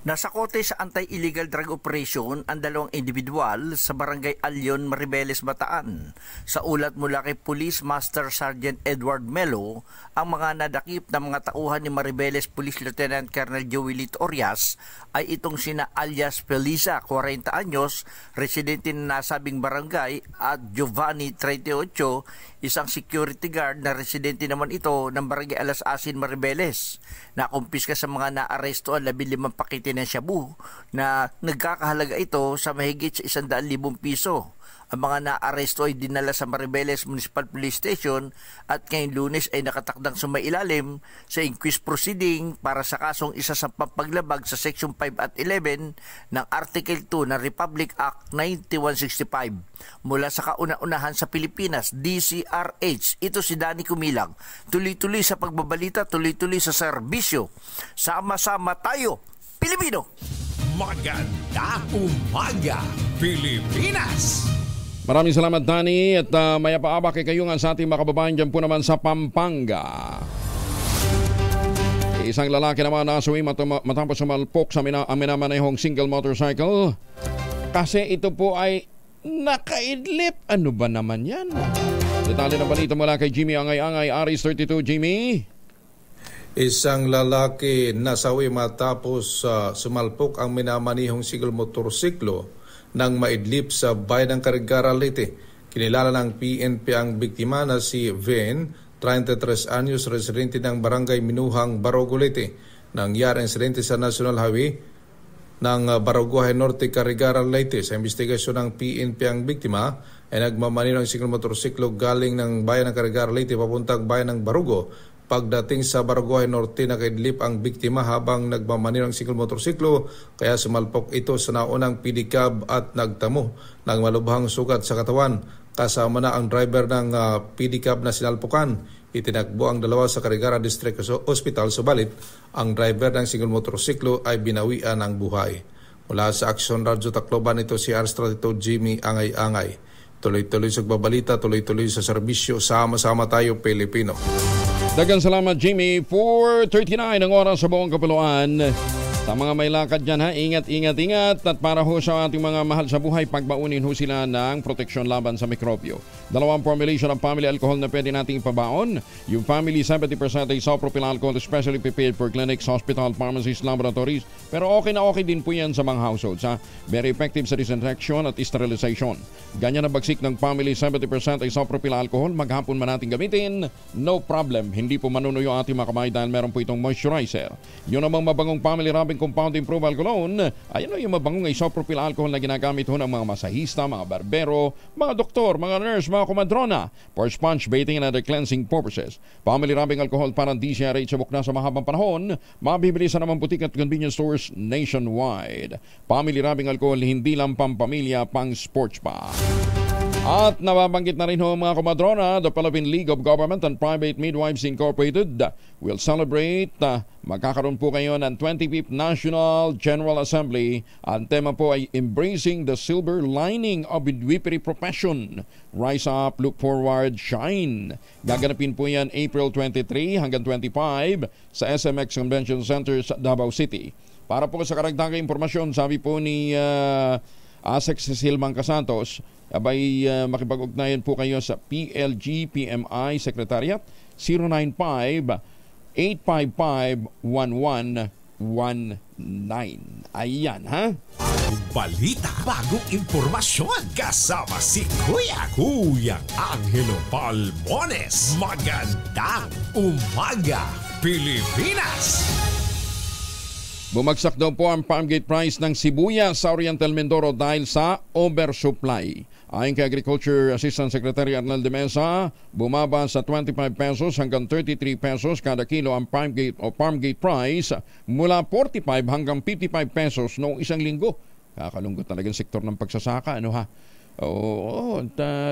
Nasa kote sa anti-illegal drug operation ang 2 individual sa Barangay Alyon, Maribeles, Bataan. Sa ulat mula kay Police Master Sergeant Edward Melo, ang mga nadakip na mga tauhan ni Maribeles Police Lieutenant Colonel Joey Orias ay itong sina alias Felisa, 40 anyos, residente na nasabing barangay, at Giovanni, 38, isang security guard na residente naman ito ng Barangay Alas Asin, Maribeles. Nakumpiska sa mga naaresto ang 15 pakete ng shabu na nagkakahalaga ito sa mahigit sa 100,000 piso. Ang mga naaresto ay dinala sa Maribeles Municipal Police Station at ngayong Lunes ay nakatakdang sumailalim sa inquest proceeding para sa kasong isa sa pampaglabag sa Section 5 at 11 ng Article 2 ng Republic Act 9165. Mula sa kauna-unahan sa Pilipinas, DZRH, ito si Danny Kumilang. Tuloy-tuloy sa pagbabalita, tuloy-tuloy sa serbisyo. Sama-sama tayo, Pilipino! Magandang umaga, Pilipinas! Maraming salamat, Danny, at mayapaabak kay kayo nga sa ating mga kababayan dyan po naman sa Pampanga. Isang lalaki naman nasuwi matapos sumalpok sa minamanehong single motorcycle kasi ito po ay nakaidlip. Ano ba naman yan? Detalye na balita mula kay Jimmy Angay-Angay, Aris 32. Jimmy? Isang lalaki nasawi matapos sumalpok ang minamanehong single motorsiklo nang maidlip sa bayan ng Carigara, Leyte. Kinilala ng PNP ang biktima na si Ven, 33 anyos, residente ng Barangay Minuhang, Barogo, Leyte. Nangyari ang insidente sa National Highway ng Baruguhay Norte, Carigaran, Leyte. Sa investigasyon ng PNP ang biktima ay nagmamanino ng single motorsiklo galing ng bayan ng Carigaran, Leyte papuntang bayan ng Barugo. Pagdating sa Baruguhay Norte, nakaidlip ang biktima habang nagmamanino ng single motorsiklo, kaya sumalpok ito sa naunang pedicab at nagtamo ng malubhang sugat sa katawan. Kasama na ang driver ng pedicab na sinalpukan. Itinakbo ang dalawa sa Carigaran District Hospital, subalit ang driver ng single motorsiklo ay binawian ng buhay. Mula sa Action Radyo Tacloban, ito si Arstratito Jimmy Angay-Angay. Tuloy-tuloy sa bagbalita, tuloy-tuloy sa serbisyo, sama-sama tayo Pilipino. Dagang salamat Jimmy. 4:39 ang oras sa buong kapuluan. Sa mga may lakad dyan ha, ingat. At para ho sa ating mga mahal sa buhay, pagbaunin ho sila ng proteksyon laban sa mikrobyo. Dalawang formulation ng family alcohol na pwede nating ipabaon. Yung family 70% isopropyl alcohol, especially prepared for clinics, hospital, pharmacies, laboratories. Pero okay na okay din po yan sa mga households ha. Very effective sa disinfection at sterilization. Ganyan na bagsik ng family 70% isopropyl alcohol, maghapon man natin gamitin, no problem. Hindi po manunuyo ating mga kamay dahil meron po itong moisturizer. Yun namang mabangong family rubbing compound improved alcohol, ayan o yung mabangong isopropyl alcohol na ginagamit ho ng mga masahista, mga barbero, mga doktor, mga nurse, mga kumadrona for sponge bathing and other cleansing purposes. Family rubbing alcohol parang DCRH sabok na sa mahabang panahon, mabibili sa naman butik at convenience stores nationwide. Family rubbing alcohol, hindi lang pampamilya, pang sports pa. At nababanggit na rin ho mga kumadrona, the Philippine League of Government and Private Midwives Incorporated will celebrate. Magkakaroon po kayo ng 25th National General Assembly. Ang tema po ay Embracing the Silver Lining of Midwifery Profession. Rise up, look forward, shine. Gaganapin po yan April 23 hanggang 25 sa SMX Convention Center sa Davao City. Para po sa karagdagang impormasyon, sabi po ni ASEC Cecil Mangcasantos, abay makipag-ugnayan po kayo sa PLG PMI Secretariat 095-855-1119. Ayan ha. Balita, bagong impormasyon, kasama si Kuya Angelo Palmones. Magandang umaga, Pilipinas! Bumagsak daw po ang farm gate price ng sibuyas sa Oriental Mindoro dahil sa oversupply. Ayon kay Agriculture Assistant Secretary Arnel de Mesa, bumaba sa 25 pesos hanggang 33 pesos kada kilo ang farm gate price mula 45 hanggang 55 pesos noong isang linggo. Kakalungkot talagang sektor ng pagsasaka, ano ha? Oo,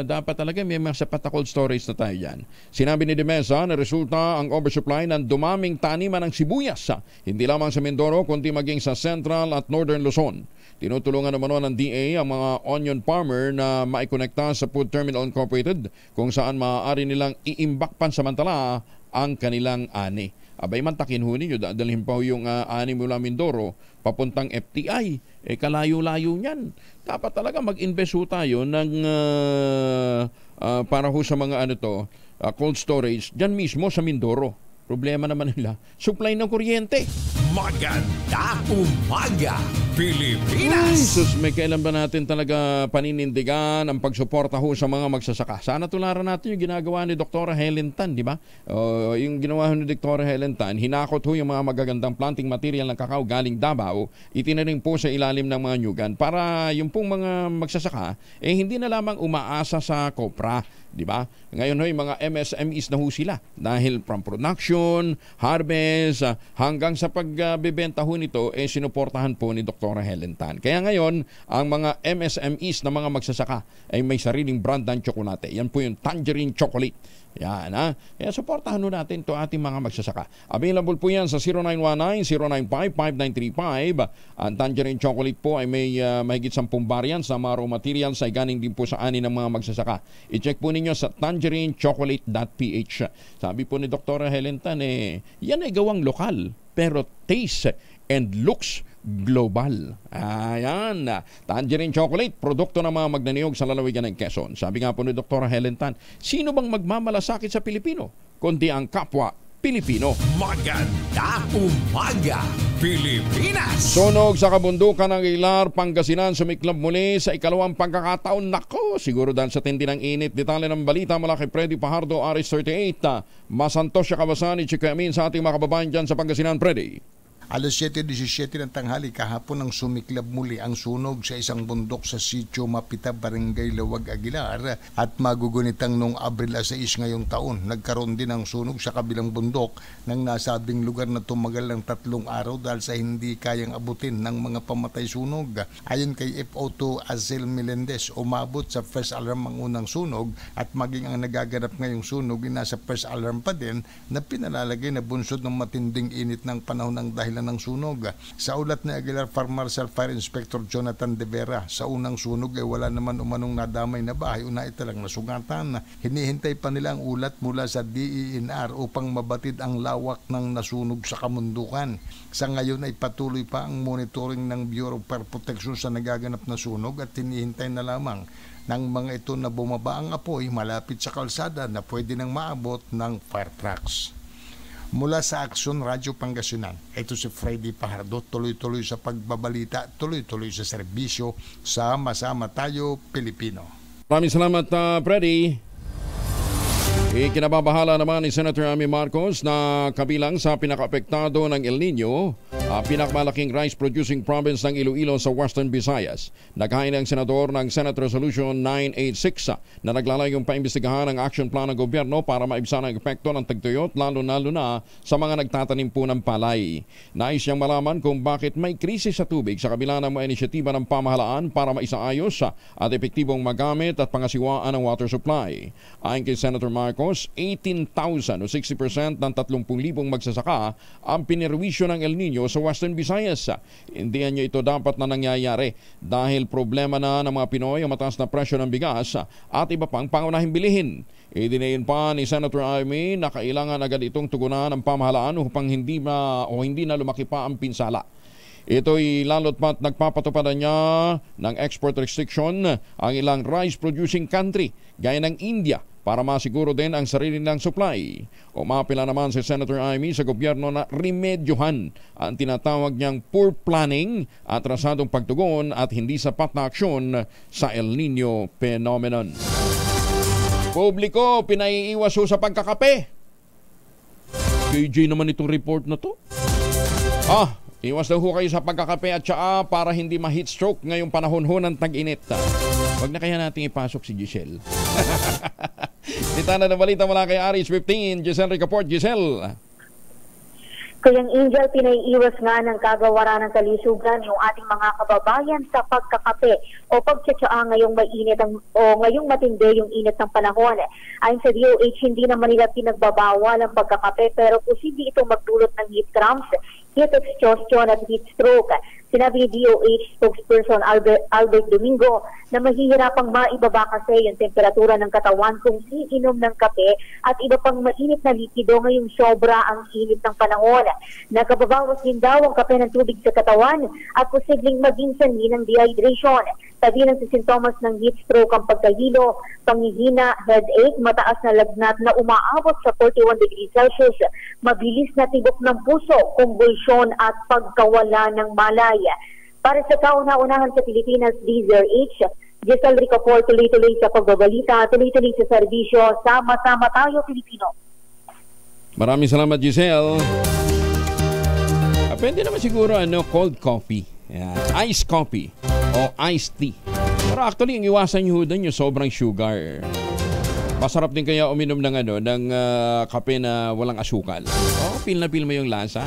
dapat talaga may mga sapat na cold storage na tayo dyan. Sinabi ni De Mesa na resulta ang oversupply ng dumaming taniman ng sibuyas, hindi lamang sa Mindoro kundi maging sa Central at Northern Luzon. Tinutulungan naman ng DA ang mga onion farmer na maikonekta sa Food Terminal Incorporated kung saan maaari nilang iimbak pansamantala ang kanilang ani. Abay mantakin ho ninyo, dadalhin pa yung ani mula Mindoro papuntang FTI. Kalayo-layo niyan. Dapat talaga mag-invest ho tayo ng para ho sa mga cold storage dyan mismo sa Mindoro. Problema naman nila, supply ng kuryente. Magandang umaga, Pilipinas! Ay, sus, may kailan ba natin talaga paninindigan ang pagsuporta ho sa mga magsasaka? Sana tularan natin yung ginagawa ni Dr. Helen Tan, di ba? Yung ginawa ni Dr. Helen Tan, hinakot ho yung mga magagandang planting material ng kakao galing Davao, itinaring po sa ilalim ng mga nyugan para yung pong mga magsasaka, hindi na lamang umaasa sa kopra. Diba? Ngayon hoy mga MSMEs na ho sila dahil from production, harvest, hanggang sa pagbebenta ho nito sinuportahan po ni Dr. Helen Tan. Kaya ngayon, ang mga MSMEs na mga magsasaka ay may sariling brand ng tsokolate. Yan po yung Tangerine Chocolate. Yan ha. Kaya suportahan ho natin to ating mga magsasaka. Available po yan sa 0919-095-5935. Ang Tangerine Chocolate po ay may mahigit 10 variants na mga raw materials ay ganing din po sa ani ng mga magsasaka. I-check po ninyo sa tangerinechocolate.ph. Sabi po ni Dr. Helen Tan, yan ay gawang lokal pero taste and looks global. Ayan. Tangerine Chocolate, produkto ng mga magnaniyog sa lalawigan ng Quezon. Sabi nga po ni Dr. Helen Tan, sino bang magmamalasakit sa Pilipino kundi ang kapwa Pilipino? Magandang umaga, Pilipinas! Sunog sa kabundukan ng Ilar, Pangasinan, sumiklab muli sa ikalawang pagkakataon. Nako, siguro dahil sa tindi ng init. Detalye ng balita mula kay Freddy Pajardo, Aris 38. Masantos siya Kabasani, Chikamin sa ating mga kababayan dyan sa Pangasinan, Freddy. Alas 7:17 ng tanghali kahapon ang sumiklab muli ang sunog sa isang bundok sa Sitio Mapita, Barangay Lawag, Aguilar at magugunitang noong Abril 6 ngayong taon. Nagkaroon din ang sunog sa kabilang bundok ng nasabing lugar na tumagal ng 3 araw dahil sa hindi kayang abutin ng mga pamatay sunog. Ayon kay FO2 Azel Melendez, umabot sa first alarm ang unang sunog at maging ang nagaganap ngayong sunog ay nasa first alarm pa din na pinalalagay na bunsod ng matinding init ng panahon ng dahilan ng sunog. Sa ulat ni Aguilar Fire Marshal Fire Inspector Jonathan De Vera, sa unang sunog ay wala naman umanong nadamay na bahay o naitalang nasugatan. Hinihintay pa nila ang ulat mula sa DENR upang mabatid ang lawak ng nasunog sa kamundukan. Sa ngayon ay patuloy pa ang monitoring ng Bureau of Fire Protection sa nagaganap na sunog at hinihintay na lamang ng mga ito na bumaba ang apoy malapit sa kalsada na pwede nang maabot ng fire trucks. Mula sa Aksyon Radyo Pangasinan, ito si Freddy Pajardo, tuloy-tuloy sa pagbabalita, tuloy-tuloy sa serbisyo, sama-sama tayo Pilipino. Maraming salamat, Freddy. Ikinababahala naman ni Senator Amy Marcos na kabilang sa pinaka-apektado ng El Nino, pinakamalaking rice-producing province ng Iloilo sa Western Visayas. Naghain ang senador ng Senate Resolution 986 na naglalayong paimbestigahan ang action plan ng gobyerno para maibsan ang epekto ng tagtuyot lalo na sa mga nagtatanim po ng palay. Nais niyang malaman kung bakit may krisis sa tubig sa kabila ng mga inisyatiba ng pamahalaan para maisaayos at epektibong magamit at pangasiwaan ang water supply. Ayon kay Senator Marcos, 18,000 o 60% ng 30,000 magsasaka ang pinirwisyo ng El Nino sa Western Visayas. Hindi niya ito dapat na nangyayari dahil problema na ng mga Pinoy ang mataas na presyo ng bigas at iba pang pangunahing bilihin. Idinayin pa ni Senator Amy na kailangan agad itong tugunan ng pamahalaan upang hindi na lumaki pa ang pinsala. Ito'y lalo't pat nagpapatupadan niya ng export restriction ang ilang rice-producing country gaya ng India para masiguro din ang sarili ng supply. Umapila naman si Senator Amy sa gobyerno na remedyohan ang tinatawag niyang poor planning, atrasadong pagtugon at hindi sapat na aksyon sa El Nino phenomenon. Publiko, pinaiiwas sa pagkakape. KJ naman itong report na to. Iwas daw kayo sa pagkakape at tsaa para hindi ma-heat stroke ngayong panahon ng tag-init. Wag na kaya natin ipasok si Giselle. Titana na balita mula kay Aris 15, Giselle Ricaport. Giselle. Kayang Angel, pinaiiwas nga ng kagawaran ng kalisugan yung ating mga kababayan sa pagkakape o pagtsatsaa ngayong mainit ngayong matindi yung init ng panahon. Ayon sa DOH, hindi naman nila pinagbabawal ang pagkakape pero posible itong magdulot ng heat cramps, heat exhaustion at heat stroke. Sinabi ni DOH spokesperson Albert Domingo na mahihirapang maibaba kasi yung temperatura ng katawan kung iinom ng kape at iba pang mainit na likido ngayong sobra ang init ng panahon. Nakababawas din daw ang kape ng tubig sa katawan at posibleng maging sanhi ng dehydration. Kabilang sa sintomas ng heat stroke ang pagkahilo, panghihina, headache, mataas na lagnat na umaabot sa 41 degrees Celsius, mabilis na tibok ng puso, konvulsyon at pagkawala ng malay. Para sa kauna-unahan sa Pilipinas, DZRH, Giselle Ricaport, tuloy-tuloy sa pagbabalita, tuloy-tuloy sa serbisyo, sama-sama tayo Pilipino. Maraming salamat, Giselle. Pwede naman siguro cold coffee, iced coffee o iced tea. Pero actually, ang iwasan nyo doon yung sobrang sugar. Masarap din kaya uminom ng kape na walang asukal. Feel na feel mo yung lasa.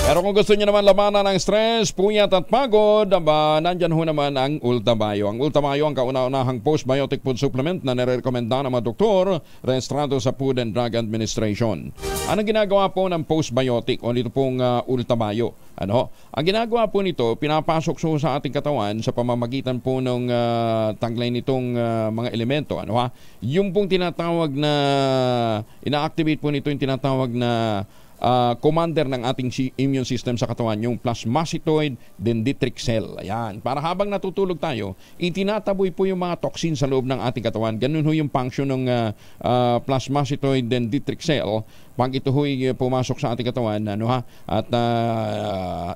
Pero kung gusto niyo naman labanan ng stress, puyat at pagod, nandyan ho naman ang Ultamayo. Ang Ultamayo ang kauna-unahang postbiotic food supplement na nire-recommenda ng mga doktor rehistrado sa Food and Drug Administration. Anong ginagawa po ng postbiotic o nito pong Ultamayo? Ang ginagawa po nito, pinapasok sa ating katawan sa pamamagitan po ng taglay nitong mga elemento. Yung pong tinatawag na, ina-activate po nito yung tinatawag na commander ng ating immune system sa katawan, yung plasmacetoid dendritic cell. Ayan. Para habang natutulog tayo, itinataboy po yung mga toxin sa loob ng ating katawan. Ganun ho yung function ng plasmacetoid dendritic cell pag ito ho'y pumasok sa ating katawan, at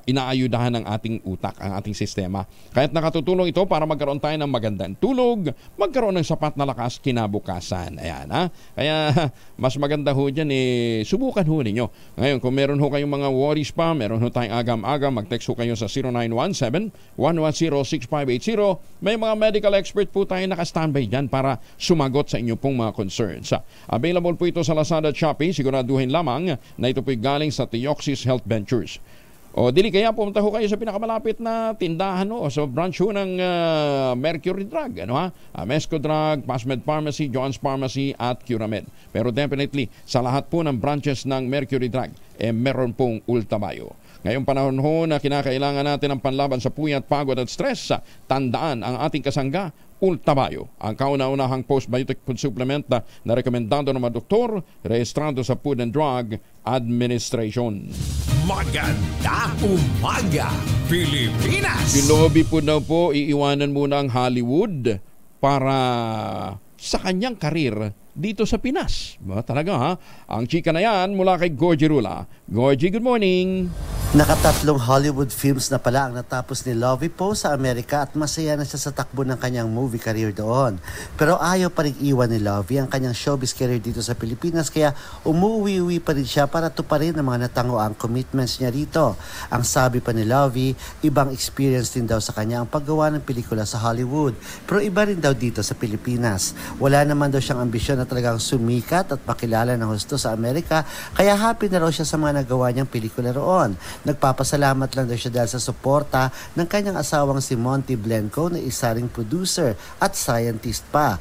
inaayudahan ng ating utak, ang ating sistema. Kaya't nakatutulong ito para magkaroon tayo ng magandang tulog, magkaroon ng sapat na lakas kinabukasan. Ayan, Kaya mas maganda ho dyan, subukan ho ninyo. Ngayon, kung meron ho kayong mga worries pa, meron ho tayong agam-agam, mag-text ho kayo sa 0917-110-6580. May mga medical expert po tayo naka-standby dyan para sumagot sa inyo pong mga concerns. Available po ito sa Lazada at Shopee. Siguraduhin lamang na ito po'y galing sa Theoxis Health Ventures. O dili kaya pumunta ho kayo sa pinakamalapit na tindahan o sa branch ho ng Mercury Drug, Mesco Drug, Pasmed Pharmacy, John's Pharmacy at Curamed. Pero definitely sa lahat po ng branches ng Mercury Drug meron pong Ultabayo. Ngayong panahon ho na kinakailangan natin ng panlaban sa puyat, pagod at stress, tandaan ang ating kasangga, Ultabayo, ang kauna-unahang postbiotic food supplement na rekomendado ng mga doktor, rehistrado sa Food and Drug Administration. Magandang umaga, Pilipinas! Si Lovie po daw po iiwanan muna ang Hollywood para sa kanyang karir dito sa Pinas. Talaga Ang chika na yan mula kay Gorgie Rula. Gorgie, good morning! Nakatatlong Hollywood films na pala ang natapos ni Lovie Poe sa Amerika at masaya na siya sa takbo ng kanyang movie career doon. Pero ayaw pa rin iwan ni Lovie ang kanyang showbiz career dito sa Pilipinas kaya umuwi-uwi pa rin siya para tuparin ang mga natangoang commitments niya rito. Ang sabi pa ni Lovie, ibang experience din daw sa kanya ang paggawa ng pelikula sa Hollywood. Pero iba rin daw dito sa Pilipinas. Wala naman daw siyang ambisyon na talagang sumikat at makilala ng husto sa Amerika kaya happy na raw siya sa mga nagawa niyang pelikula roon. Nagpapasalamat lang daw siya dahil sa suporta ng kanyang asawang si Monty Blenco na isa ring producer at scientist pa.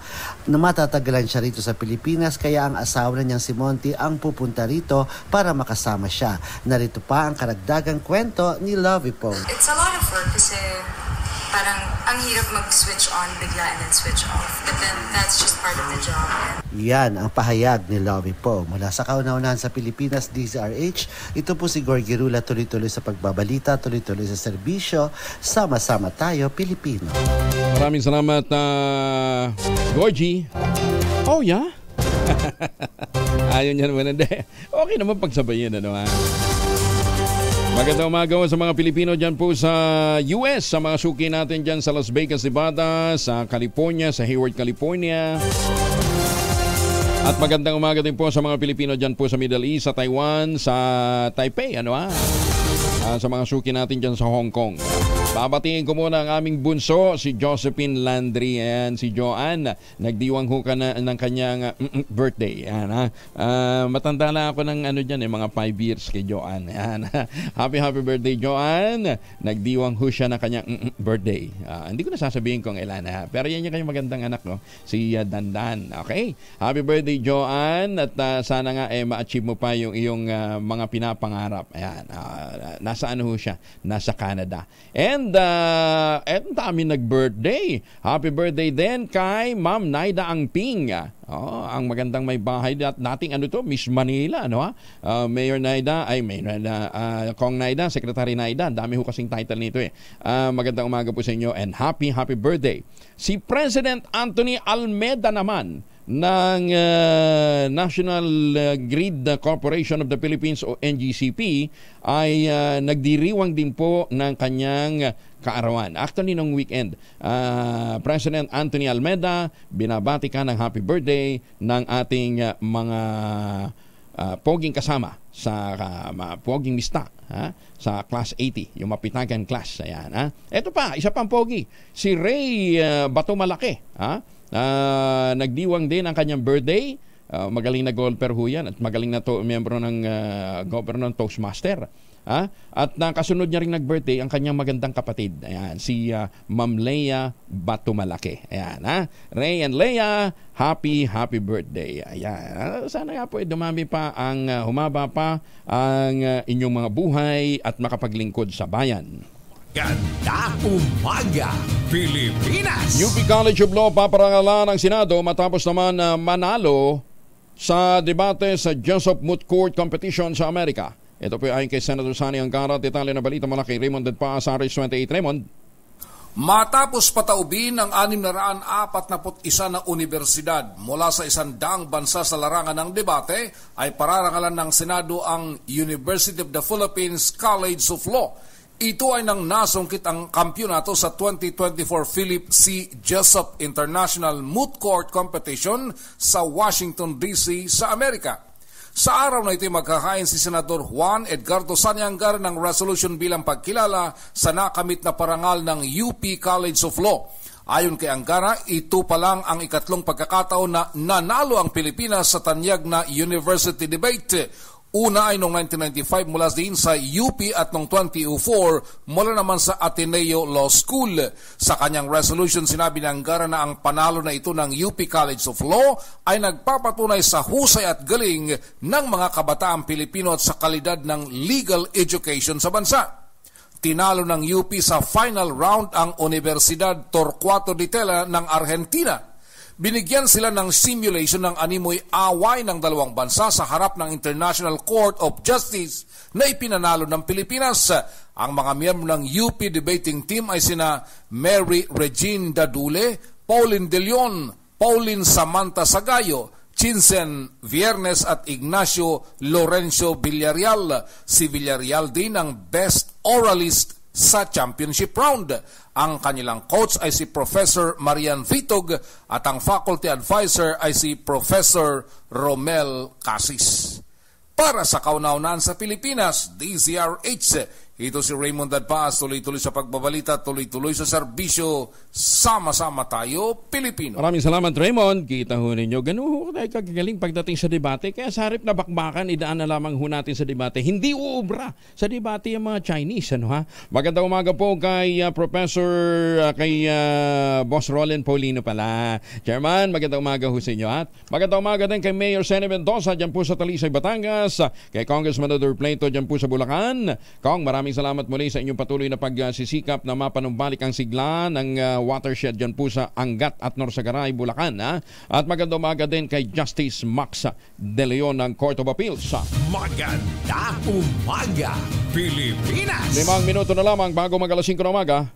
Na matatagalan siya rito sa Pilipinas kaya ang asawa na niyang si Monty ang pupunta rito para makasama siya. Narito pa ang karagdagang kwento ni Lovie Poe. It's a lot of work kasi parang ang hirap mag-switch on bigla and then switch off. But then that's just part of the job. Yan ang pahayag ni Lovie Poe. Mula sa kauna-unahan sa Pilipinas, DZRH, ito po si Gorgie Rula, tuloy-tuloy sa pagbabalita, tuloy-tuloy sa serbisyo. Sama-sama tayo, Pilipino. Maraming salamat, Gorgie. Oh, yeah? Ayaw niya naman. Okay naman pagsabayin, Magandang umaga sa mga Pilipino dyan po sa US, sa mga suki natin dyan sa Las Vegas, Nevada, sa California, sa Hayward, California. At magandang umaga din po sa mga Pilipino dyan po sa Middle East, sa Taiwan, sa Taipei, sa mga suki natin dyan sa Hong Kong. Babatingin ko muna ang aming bunso, si Josephine Landry. Ayan, si Joanne. Nagdiwang ho ka na ng kanyang birthday. Ayan, matanda na ako ng mga 5 years kay Joanne. Ayan. Happy birthday, Joanne. Nagdiwang ho siya ng kanyang birthday. Hindi ko na sasabihin kung ilan. Pero yan yung kanyang magandang anak, si Dandan. Okay? Happy birthday, Joanne. At sana nga ma-achieve mo pa yung iyong mga pinapangarap. Ayan. Nasa ho siya? Nasa Canada. And ang dami nag-birthday. Happy birthday din kay Ma'am Naida Angping. Ang magandang may bahay dating Miss Manila, Mayor Naida, Kong Naida, Secretary Naida. Dami ho kasing title nito Magandang umaga po sa inyo and happy birthday. Si President Anthony Almeda naman ng National Grid Corporation of the Philippines o NGCP ay nagdiriwang din po ng kanyang kaarawan. Actually, nung weekend, President Anthony Almeda, binabati ka ng happy birthday ng ating mga poging kasama sa poging mista sa Class 80, yung Mapitagan class. Ayan, Ito pa, isa pang pogi, si Ray Batumalaki. Nagdiwang din ang kanyang birthday. Magaling na golfer ho yan at magaling na miyembro ng governor ng Toastmaster. At kasunod niya rin nag-birthday ang kanyang magandang kapatid. Ayan, si Ma'am Leia Batumalaki. Ayan, Ray and Leia, happy birthday. Ayan, sana nga po dumami pa ang humaba pa ang inyong mga buhay at makapaglingkod sa bayan. Ganda umaga, Pilipinas! UP College of Law paparangalan ng Senado matapos naman manalo sa debate sa Jessup Moot Court Competition sa Amerika. Ito po ayon kay Senator Sani Angara. Detalye na balita mula kay Raymond Dedpa sa RH28. Raymond. Matapos pataubin ang 641 na universidad mula sa 100 bansa sa larangan ng debate, ay pararangalan ng Senado ang University of the Philippines College of Law. Ito ay nang nasungkit ang kampyonato sa 2024 Philip C. Jessup International Moot Court Competition sa Washington, D.C. sa Amerika. Sa araw na ito magkakain si Senador Juan Edgardo Saniangar ng resolution bilang pagkilala sa nakamit na parangal ng UP College of Law. Ayon kay Angara, ito pa lang ang ikatlong pagkakataon na nanalo ang Pilipinas sa tanyag na university debate. Una ay noong 1995 mula din sa UP at noong 2004 mula naman sa Ateneo Law School. Sa kanyang resolution, sinabi ng Angara na ang panalo na ito ng UP College of Law ay nagpapatunay sa husay at galing ng mga kabataang Pilipino at sa kalidad ng legal education sa bansa. Tinalo ng UP sa final round ang Universidad Torcuato Di Tella ng Argentina. Binigyan sila ng simulation ng animoy away ng dalawang bansa sa harap ng International Court of Justice na ipinanalo ng Pilipinas. Ang mga miyembro ng UP debating team ay sina Mary Regine Dadule, Pauline De Leon, Pauline Samantha Sagayo, Chinsen Viernes at Ignacio Lorenzo Villarreal. Si Villarreal din ang best oralist sa championship round. Ang kanilang coach ay si Professor Marian Vitog at ang faculty advisor ay si Professor Romel Casis. Para sa kauna-unahan sa Pilipinas, DZRH, ito si Raymond Dadpaz, tuloy-tuloy sa pagbabalita, tuloy-tuloy sa serbisyo, sama-sama tayo, Pilipino. Maraming salamat, Raymond. Kita ho ninyo, ganun ho tayo kagagaling pagdating sa debate. Kaya sa harip na bakbakan, idaan na lamang ho natin sa debate. Hindi uubra sa debate yung mga Chinese. Ano, ha? Magandang umaga po kay Boss Roland Paulino pala. Chairman, magandang umaga ho sa inyo. At magandang umaga din kay Mayor Sene Mendoza, dyan po sa Talisay, Batangas. Kay Congressman Ador Plato, dyan po sa Bulacan. Kong, maraming salamat muli sa inyong patuloy na pagsisikap na mapanumbalik ang sigla ng watershed dyan po sa Angat at Norsagaray, Bulacan. Ha? At magandang umaga din kay Justice Max De Leon ng Court of Appeals. Magandang umaga, Pilipinas! 5 minuto na lamang bago mag-alas 5 na umaga.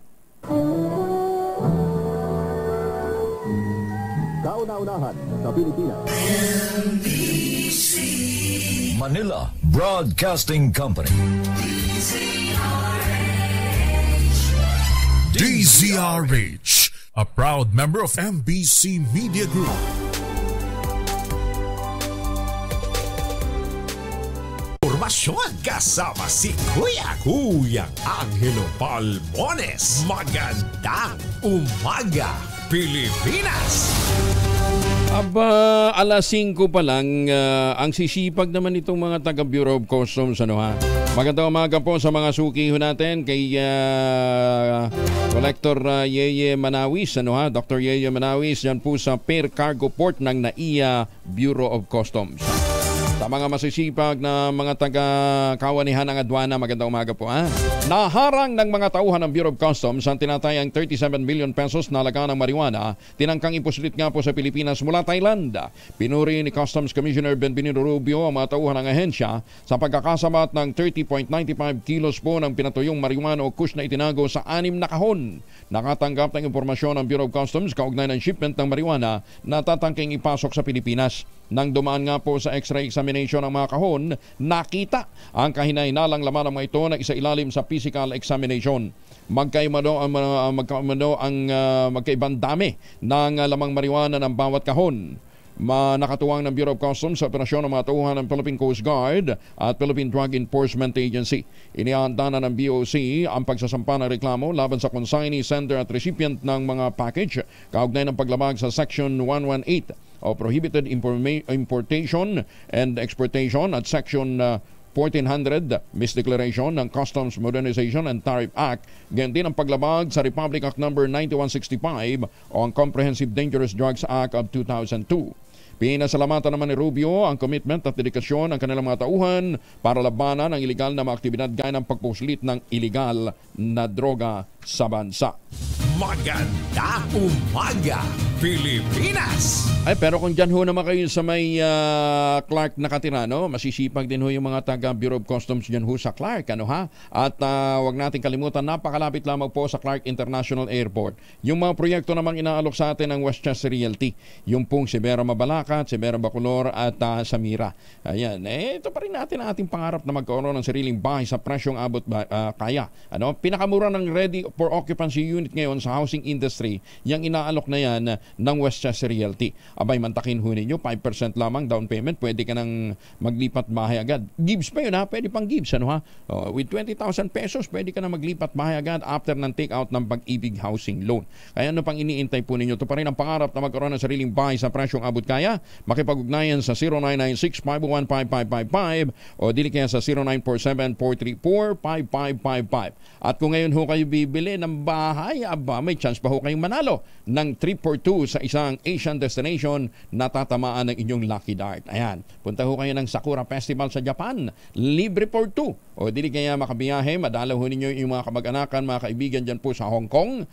Kauna-unahan sa Pilipinas. Manila Broadcasting Company. DZRH, a proud member of MBC Media Group. Formasyon kasama si Kuya Angelo Palmones. Magandang umaga, Pilipinas! Aba, alas 5 pa lang, ang sisipag naman itong mga taga Bureau of Customs. Ano, ha? Magandang umaga po sa mga suki ho natin kay Collector Yeye Manawis. Ano, ha? Dr. Yeye Manawis, yan po sa Pair Cargo Port ng NAIA Bureau of Customs. Sa mga masisipag na mga taga-kawanihan ng adwana, magandang umaga po. Naharang ng mga tauhan ng Bureau of Customs ang tinatayang 37 billion pesos na laga ng marijuana, tinangkang ipuslit nga po sa Pilipinas mula Thailand. Pinuri ni Customs Commissioner Benvenido Rubio ang mga tauhan ng ahensya sa pagkakasabat ng 30.95 kilos po ng pinatuyong marijuana o kush na itinago sa 6 na kahon. Nakatanggap ng impormasyon ng Bureau of Customs kaugnay ng shipment ng marijuana na tatangking ipasok sa Pilipinas. Nang dumaan nga po sa x-ray examination ng mga kahon, nakita ang kahinainalang laman ng mga ito na isailalim sa physical examination. Magkaibang dami ng lamang marijuana ng bawat kahon. Nakatuwang ng Bureau of Customs sa operasyon ng mga tauhan ng Philippine Coast Guard at Philippine Drug Enforcement Agency. Inihanda na ng BOC ang pagsasampa ng reklamo laban sa consignee, sender at recipient ng mga package kaugnay ng paglabag sa Section 118 o Prohibited Importation and Exportation at Section 1400 Misdeclaration ng Customs Modernization and Tariff Act, ganyan din ang paglabag sa Republic Act No. 9165 o ang Comprehensive Dangerous Drugs Act of 2002. Pinasalamatan naman ni Rubio ang commitment at dedikasyon ng kanilang mga tauhan para labanan ang iligal na mga aktibidad gaya ng pagpuslit ng iligal na droga sa bansa. Magandang umaga, Pilipinas! Ay, pero kung dyan ho naman kayo sa may Clark nakatira, no? Masisipag din ho yung mga taga Bureau of Customs dyan ho sa Clark, ano ha? At wag natin kalimutan, napakalapit lamang po sa Clark International Airport. Yung mga proyekto namang inaalok sa atin ng Westchester Realty, yung pong Sibera Mabalacat, Sibera Bacolor at Samira. Ayan, ito pa rin natin ang ating pangarap na magkaroon ng sariling bahay sa presyong abot kaya. Ano? Pinakamura ng ready for occupancy unit ngayon sa housing industry, yung inaalok na yan ng Westchester Realty. Abay, mantakin ho ninyo, 5% lamang down payment, pwede ka nang maglipat bahay agad. Gives pa yun ha, pwede pang gives, ano ha? With 20,000 pesos, pwede ka na maglipat bahay agad after ng take-out ng Pag-ibig Housing Loan. Kaya ano pang iniintay po ninyo? Ito pa rin ang pangarap na magkaroon ng sariling bahay sa presyong abot kaya. Makipag-ugnayan sa 0996-501-5555 o dili kaya sa 0947-434-5555. At kung ngayon ho kayo bibili ng bahay, aba, may chance pa ho kayong manalo ng trip for two sa isang Asian destination na tatamaan ng inyong lucky dart. Ayan, punta ho kayo ng Sakura Festival sa Japan, libre for two. O dili kaya makabiyahe, madalaw ho ninyo yung mga kamag-anakan, mga kaibigan dyan po sa Hong Kong,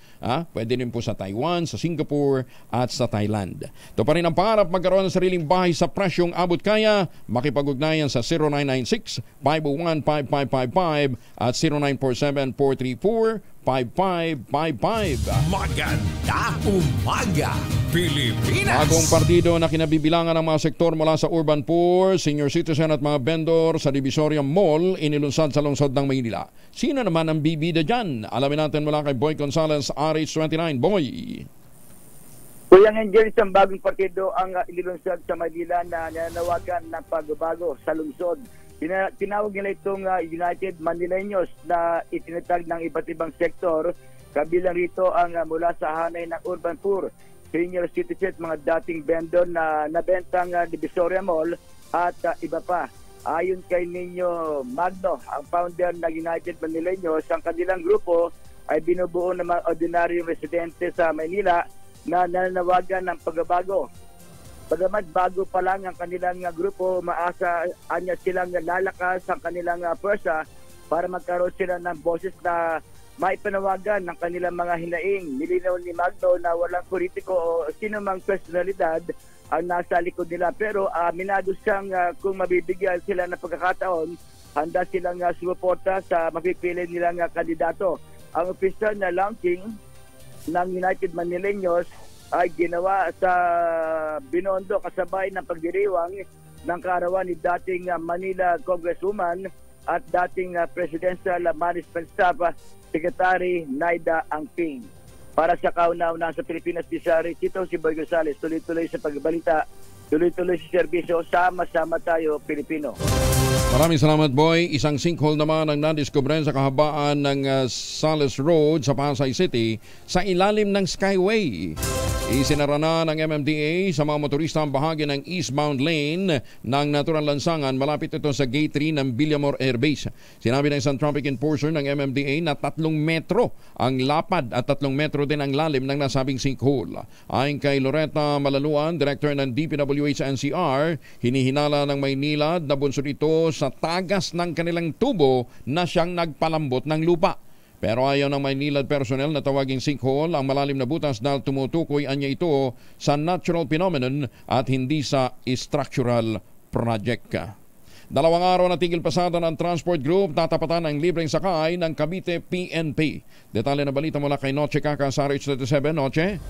pwede rin po sa Taiwan, sa Singapore at sa Thailand. Ito pa rin ang pangarap magkaroon ng sariling bahay sa presyong abot kaya. Makipag-ugnayan sa 0996-501-5555 at 0947-434-5555. Magandang umaga, Pilipinas! Bagong partido na kinabibilangan ng mga sektor mula sa urban poor, senior citizen at mga vendor sa Divisoria Mall inilunsad sa lungsod ng Maynila. Sino naman ang bibida dyan? Alamin natin mula kay Boy Gonzales, RH29. Boy! Kuyang Angel, isang bagong partido ang inilunsad sa Maynila na nananawagan ng pagbabago sa lungsod. Tinawag nila itong United Manileños na itinatag ng iba't ibang sektor. Kabilang rito ang mula sa hanay ng urban poor, senior citizens, mga dating vendor na nabentang Divisoria Mall at iba pa. Ayon kay Nino Magno, ang founder ng United Manileños, ang kanilang grupo ay binubuo ng mga ordinaryong residente sa Maynila na nananawagan ng pagbabago. Bagamat bago pa lang ang kanilang grupo, maasa anya silang lalakas ang kanilang pwersa para magkaroon sila ng boses na maipanawagan ng kanilang mga hinaing. Nilinaw ni Magno na walang politiko o sino mang personalidad ang nasa likod nila. Pero minado siyang kung mabibigyan sila ng pagkakataon, handa silang sumuporta sa mapipili nilang kandidato. Ang opisyal na launching ng United Manileños ay ginawa sa Binondo kasabay ng pagdiriwang ng kaarawan ni dating Manila Congresswoman at dating Presidential Management Staff Secretary Naida Angping. Para sa kauna-una sa Pilipinas, Tito si Boy Gonzales, tuloy-tuloy sa pagbalita, tuloy-tuloy sa serbisyo, sama-sama tayo Pilipino. Maraming salamat, Boy. Isang sinkhole naman ang nadiskubren sa kahabaan ng Sales Road sa Pasay City sa ilalim ng Skyway. Isinara na ng MMDA sa mga motorista ang bahagi ng eastbound lane ng naturang lansangan malapit ito sa Gate 3 ng Villamor Air Base. Sinabi ng isang traffic enforcer ng MMDA na 3 metro ang lapad at 3 metro din ang lalim ng nasabing sinkhole. Ayon kay Loretta Malaluan, Director ng DPWH sa NCR, hinihinala ng Maynila na bunsod ito sa tagas ng kanilang tubo na siyang nagpalambot ng lupa. Pero ayaw ng Maynila personnel na tawaging sinkhole ang malalim na butas dahil tumutukoy anya ito sa natural phenomenon at hindi sa structural project. 2 araw na tigil pasada ng Transport Group, tatapatan ang libreng sakay ng Cavite PNP. Detalye na balita mula kay Noche Kaka sa RH37. Noche?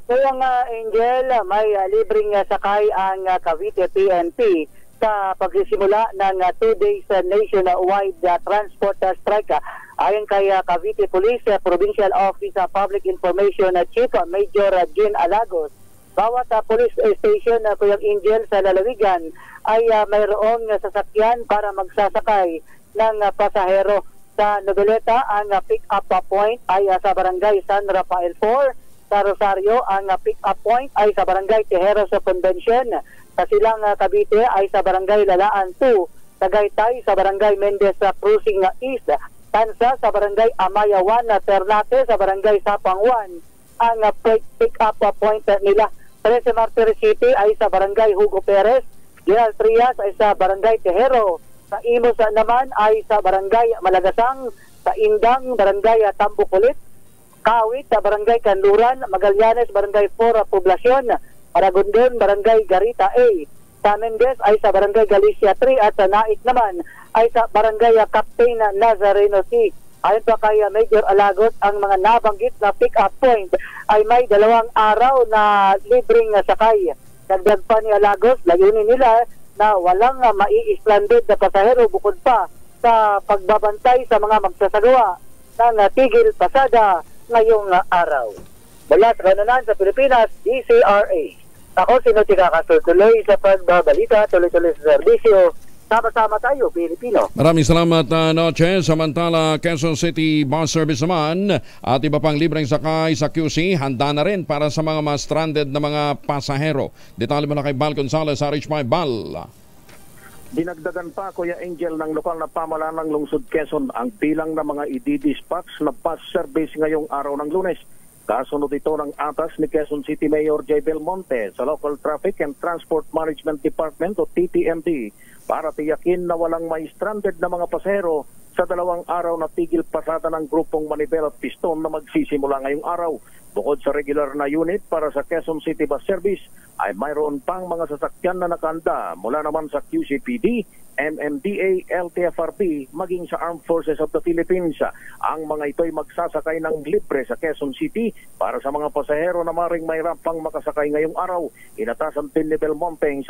Kaya nga, Angel, may libreng sakay ang Cavite PNP sa pagsisimula ng 2 days nationwide transport strike. Ayon kay Cavite Police Provincial Office Public Information Chief Major Jean Alagos, bawat police station Kuyang Angel sa lalawigan ay mayroong sasakyan para magsasakay ng pasahero. Sa Noveleta, ang pick-up point ay sa Barangay San Rafael 4. Sa Rosario, ang pick-up point ay sa Barangay Tejeros Convention. Sa Silang Cavite ay sa Barangay Lalaan 2, Tagaytay sa Barangay Mendez Cruising East, Tansa sa Barangay Amaya 1, Ternate sa Barangay Sapang 1. Ang pick-up point nila. Trece Martir City ay sa Barangay Hugo Perez, General Trias ay sa Barangay Tejero, sa Imus naman ay sa Barangay Malagasang, sa Indang Barangay Tambukulit, Kawit sa Barangay Kanluran, Magallanes, Barangay 4, Poblasyon, Maragondon, Barangay Garita A. Sa Mendez ay sa Barangay Galicia 3 at sa Nait naman ay sa Barangay Captain Nazareno C. Ayon pa kay Major Alagos, ang mga nabanggit na pick-up point ay may 2 araw na libreng sakay. Dagdag pa ni Alagos, layunin nila na walang mai-stranded na pasahero bukod pa sa pagbabantay sa mga magsasagawa ng tigil pasada ngayong araw. Mula sa Kananan sa Pilipinas, DCRA. Ako si Notika Castro, tuloy sa pagbabalita, tuloy-tuloy sa serbisyo. Sama-sama tayo, Pilipino. Maraming salamat, Noche. Samantala, Quezon City Bus Service naman at iba pang libreng sakay sa QC, handa na rin para sa mga mas stranded na mga pasahero. Detalye mo na kay Bal Gonzales sa RH5 Bal. Dinagdagan pa, Kuya Angel, ng lokal na pamahalaan ng Lungsod Quezon ang bilang ng mga i-dispatch na bus service ngayong araw ng Lunes. Kasunod ito ng atas ni Quezon City Mayor J. Belmonte sa Local Traffic and Transport Management Department o TTMD para tiyakin na walang may stranded na mga pasahero sa 2 araw na tigil pasada ng grupong Manibel at Piston na magsisimula ngayong araw. Bukod sa regular na unit para sa Quezon City Bus Service ay mayroon pang mga sasakyan na nakahanda mula naman sa QCPD, MMDA, LTFRB, maging sa Armed Forces of the Philippines. Ang mga ito'y magsasakay ng libre sa Quezon City para sa mga pasahero na maring mayroon pang makasakay ngayong araw. Inatasan din ni Belmonte 142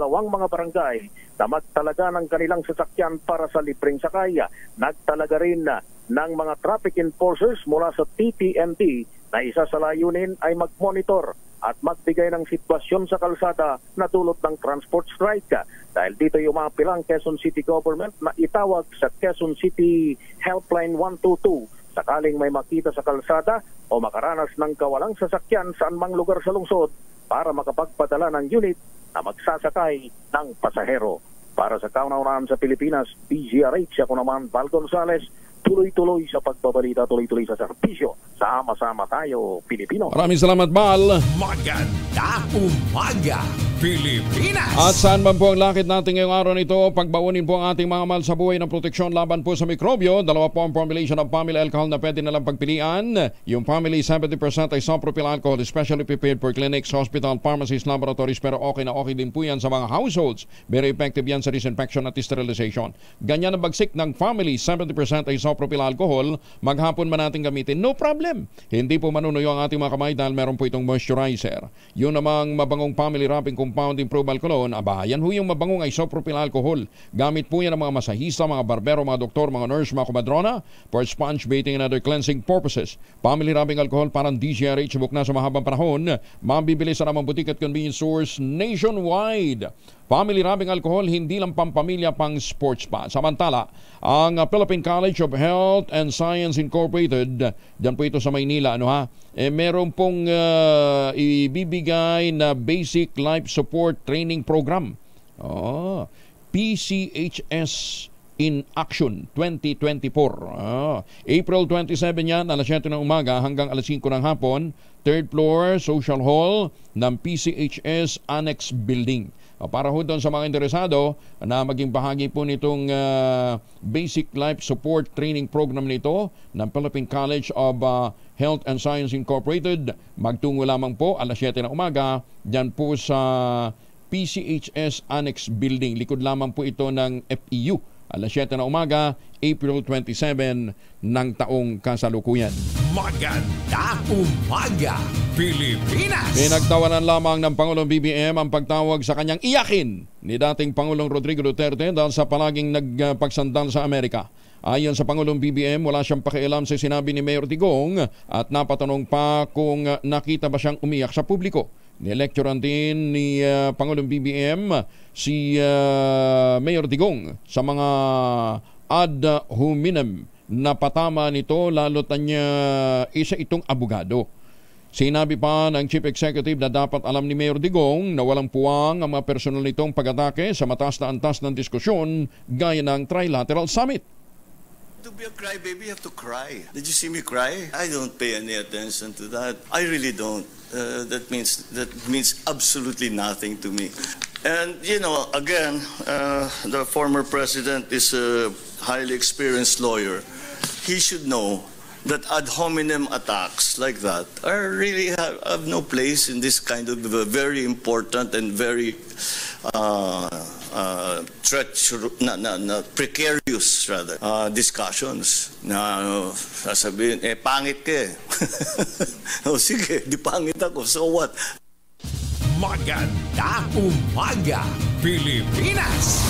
mga barangay na magtalaga ng kanilang sasakyan para sa libreng sakay. Nagtalaga rin ng mga traffic enforcers mula sa TTMD na isa sa layunin ay mag-monitor at magbigay ng sitwasyon sa kalsada na dulot ng transport strike. Dahil dito umapil ang Quezon City Government na itawag sa Quezon City Helpline 122 sakaling may makita sa kalsada o makaranas ng kawalang sasakyan saan mang lugar sa lungsod para makapagpadala ng unit na magsasakay ng pasahero. Para sa kauna-unahan sa Pilipinas, DZRH, ako naman, Val Gonzales, tuloy-tuloy sa pagbabalita, tuloy-tuloy sa serbisyo. Sama-sama tayo, Pilipino. Maraming salamat, Bal. Maganda umaga, Pilipinas! At saan man po ang lakit natin ngayong araw nito, pagbaunin po ang ating mga mahal sa buhay ng proteksyon laban po sa mikrobyo. 2 po ang formulation ng family alcohol na pwede nalang pagpilian. Yung family 70% isopropyl alcohol, especially prepared for clinics, hospital, pharmacies, laboratories, pero okay na okay din po yan sa mga households. Very effective yan sa disinfection at sterilization. Ganyan ang bagsik ng family 70% isopropyl alcohol, maghapon man natin gamitin, no problem. Hindi po manunuyo ang ating mga kamay dahil meron po itong moisturizer. Yun namang mabangong family wrapping compound improved alcohol, yan ho yung mabangong isopropyl alcohol. Gamit po yan ng mga masahista, mga barbero, mga doktor, mga nurse, mga kumadrona for sponge bathing and other cleansing purposes. Family wrapping alcohol parang DZRH, buk na sa mahabang panahon. Mabibili sa namang butik at convenience stores nationwide. Family wrapping alcohol, hindi lang pampamilya, pang sports pa. Samantala, ang Philippine College of Health and Science Incorporated, dyan po ito sa Maynila, meron pong ibibigay na Basic Life Support Training Program. PCHS in Action 2024. April 27 yan, alas 7 ng umaga hanggang alas 5 ng hapon. 3rd floor, Social Hall ng PCHS Annex Building. Para ho doon sa mga interesado na maging bahagi po nitong Basic Life Support Training Program nito ng Philippine College of Health and Science Incorporated, magtungo lamang po alas 7 ng umaga dyan po sa PCHS Annex Building. Likod lamang po ito ng FEU. Alas 7 na umaga, April 27 ng taong kasalukuyan. Maganda umaga, Pilipinas! Pinagtawanan lamang ng Pangulong BBM ang pagtawag sa kanyang iyakin ni dating Pangulong Rodrigo Duterte dahil sa palaging nagpagsandal sa Amerika. Ayon sa Pangulong BBM, wala siyang pakialam sa sinabi ni Mayor Digong at napatanong pa kung nakita ba siyang umiyak sa publiko. Nilecturean din ni Pangulong BBM si Mayor Digong sa mga ad hominem na patama nito, lalo't niya isa itong abogado. Sinabi pa ng Chief Executive na dapat alam ni Mayor Digong na walang puwang ang mga personal nitong pag-atake sa mataas na antas ng diskusyon gaya ng Trilateral Summit. To be a crybaby, you have to cry. Did you see me cry? I don't pay any attention to that. I really don't. That means absolutely nothing to me. And again, the former president is a highly experienced lawyer. He should know that ad hominem attacks like that are really have no place in this kind of very important and very precarious rather discussions na sasabihin, pangit ka eh. O sige, di pangit ako, so what? Maganda umaga, Pilipinas!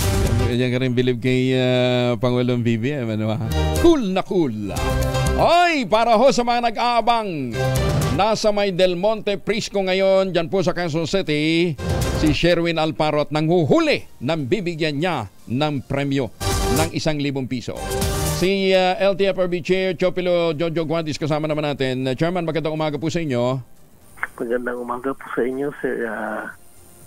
Ganyan ka rin believe kay Pangulong BBM, ano ha? Cool na cool! Ay, para ho sa mga nag-aabang, nasa may Del Monte Prisco ngayon, dyan po sa Quezon City, si Sherwin Alparot nang huhuli nang bibigyan niya ng premyo ng 1,000 piso. Si LTFRB Chair Chopilo Jojo Guantis kasama naman natin. Chairman, magandang umaga po sa inyo. Magandang umaga po sa inyo, sir.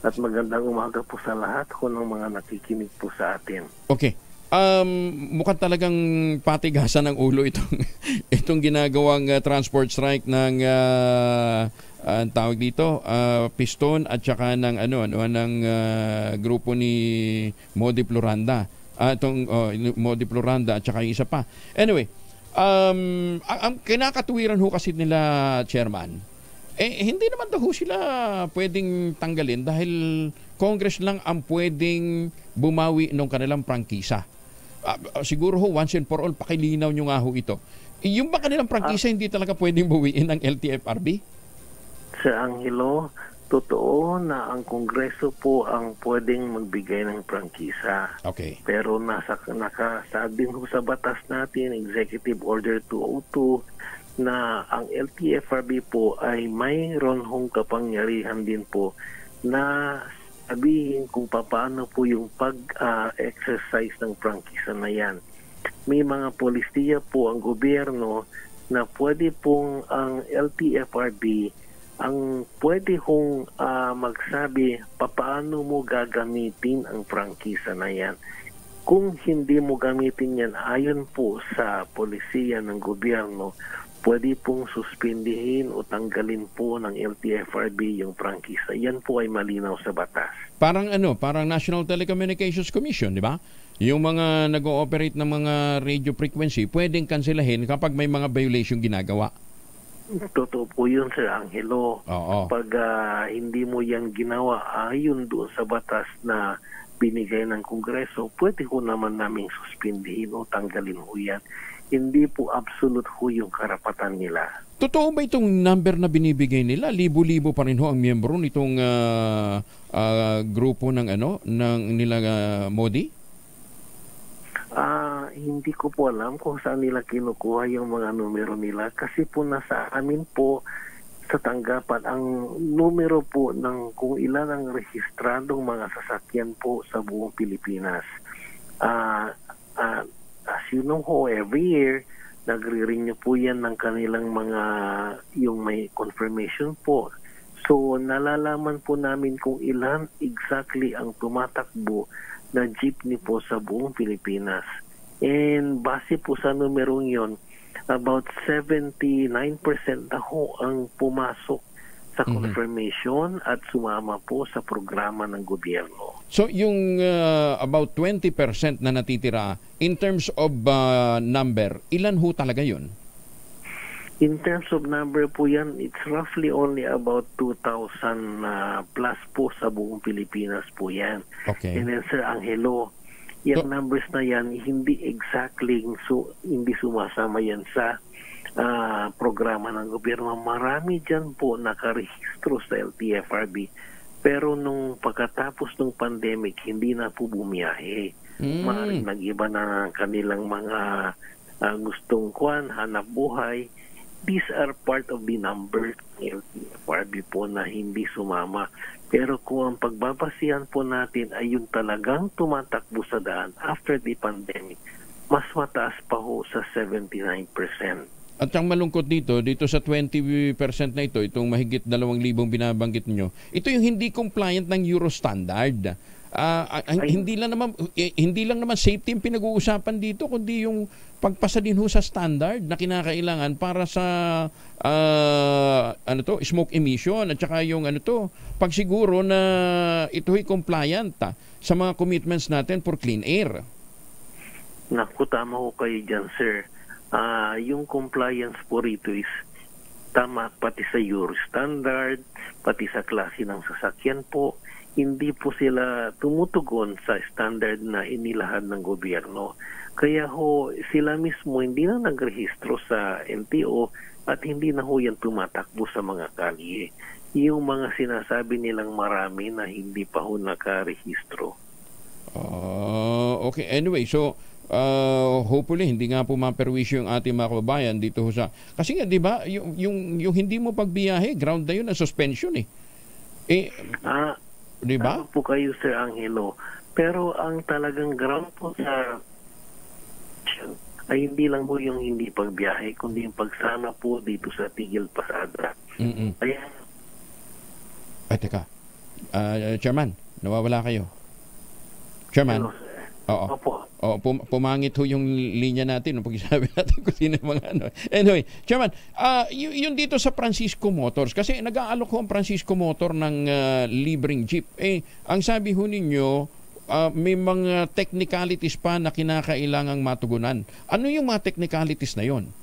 At magandang umaga po sa lahat ko ng mga nakikinig po sa atin. Okay. Mukhang talagang patigasan ng ulo itong ginagawang transport strike ng ang tawag dito, Piston at saka ng ng grupo ni Modi Floranda. Modi Floranda at saka yung isa pa. Anyway, ang kinakatuwiran ho kasi nila, Chairman, hindi naman daw sila pwedeng tanggalin dahil Congress lang ang pwedeng bumawi ng kanilang prangkisa. Siguro ho, once and for all, pakilinaw nyo nga ho ito. Yung ba kanilang prangkisa hindi talaga pwedeng buwiin ng LTFRB? Sir Angelo, totoo na ang Kongreso po ang pwedeng magbigay ng prangkisa. Okay. Pero nakasaad din ho sa batas natin, Executive Order 202, na ang LTFRB po ay mayroon hong kapangyarihan din po na sabihin kung paano po yung pag-exercise ng prangkisa na yan. May mga polisiya po ang gobyerno na pwede pong ang LTFRB ang pwede hong magsabi paano mo gagamitin ang prangkisa na yan. Kung hindi mo gamitin yan ayon po sa polisiya ng gobyerno, pwede pong suspindihin o tanggalin po ng LTFRB yung prangkisa. Yan po ay malinaw sa batas. Parang parang National Telecommunications Commission, di ba? Yung mga nag-ooperate ng mga radio frequency, pwedeng kanselahin kapag may mga violation ginagawa. Totoo po yun, Sir Angelo. Oo. Pag hindi mo yan ginawa ayon doon sa batas na binigay ng Kongreso, pwede ko naman naming suspindihin o tanggalin ho yan. Hindi po absolute ho yung karapatan nila. Totoo ba itong number na binibigay nila? Libo-libo pa rin ho ang miyembro nitong grupo ng nila Modi? Hindi ko po alam kung saan nila kinukuha yung mga numero nila kasi po nasa amin po sa tanggapan ang numero po ng kung ilan ang rehistradong mga sasakyan po sa buong Pilipinas. As you know ho, every year nagre-renew po yan ng kanilang mga yung may confirmation po. So nalalaman po namin kung ilan exactly ang tumatakbo na jeepney po sa buong Pilipinas. And base po sa numerong yon, about 79% na ho ang pumasok sa confirmation at sumama po sa programa ng gobyerno. So yung about 20% na natitira, in terms of number, ilan ho talaga yun? In terms of number po yan, it's roughly only about 2,000 plus po sa buong Pilipinas po yan. Okay. And then Sir Angelo, yung numbers na yan, hindi exactly, hindi sumasama yan sa programa ng gobyerno. Marami dyan po nakarehistro sa LTFRB. Pero nung pagkatapos ng pandemic, hindi na po bumiyahe. Maaaring nag-iba na kanilang mga gustong hanap buhay. These are part of the number ng LTFRB po na hindi sumama. Pero kung ang pagbabasihan po natin ay yung talagang tumatakbo sa daan after the pandemic, mas mataas pa ho sa 79%. At ang malungkot dito sa 20% na ito, itong mahigit 2,000 binabanggit niyo, ito yung hindi compliant ng Euro standard. Hindi lang naman safety yung pinag-uusapan dito, kundi yung pagpasa din ho sa standard na kinakailangan para sa smoke emission at saka yung pagsiguro na ito ay compliant sa mga commitments natin for clean air. Naku, tama ko kayo dyan, sir. yung compliance po rito is tama pati sa Euro standard, pati sa klase ng sasakyan po. Hindi po sila tumutugon sa standard na inilahad ng gobyerno. Kaya ho, sila mismo hindi na nagrehistro sa LTO at hindi na ho yan tumatakbo sa mga kalye. Yung mga sinasabi nilang marami na hindi pa ho nakarehistro. Okay, anyway, so hopefully hindi nga po maperwisyo yung ating mga kababayan dito sa kasi nga 'di ba yung hindi mo pagbiyahe ground na yun na suspension di ba? Ano po kayo, Sir Angelo, pero ang talagang ground po sa ay hindi lang po yung hindi pagbiyahe kundi yung pagsama po dito sa Tigil Pasada. Ayan. Ay teka, Chairman, nawawala kayo. Chairman. Oo. Pumangit ho yung linya natin pag isabi natin kung sino yung mga ano. Anyway, Chairman, yung dito sa Francisco Motors, kasi nag-aalok ho ang Francisco Motor ng libreng jeep. Ang sabi ho ninyo, may mga technicalities pa na kinakailangang matugunan. Ano yung mga technicalities na yon?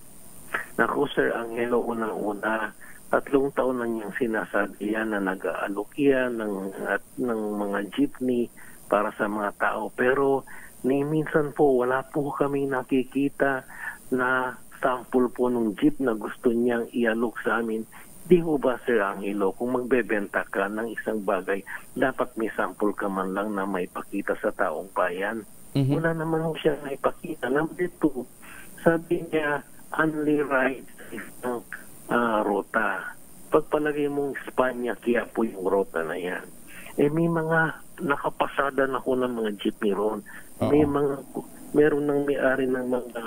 Naku, Sir Angelo, unang-una, 3 taon na niyang sinasabi yan na nag-aalok yan ng mga jeepney para sa mga tao. Pero minsan po wala po kami nakikita na sample po ng jeep na gusto niyang ialok sa amin. Di ho ba, Sir Angelo, kung magbebenta ka ng isang bagay, dapat may sample ka man lang na may pakita sa taong bayan. Wala naman ho siya may pakita. Number 2, sabi niya, only ride ng rota. Pagpalagay mong Espanya, kaya po yung rota na yan. May mga nakapasada na ho ng mga jeepney ron. Meron ng may-ari ng mga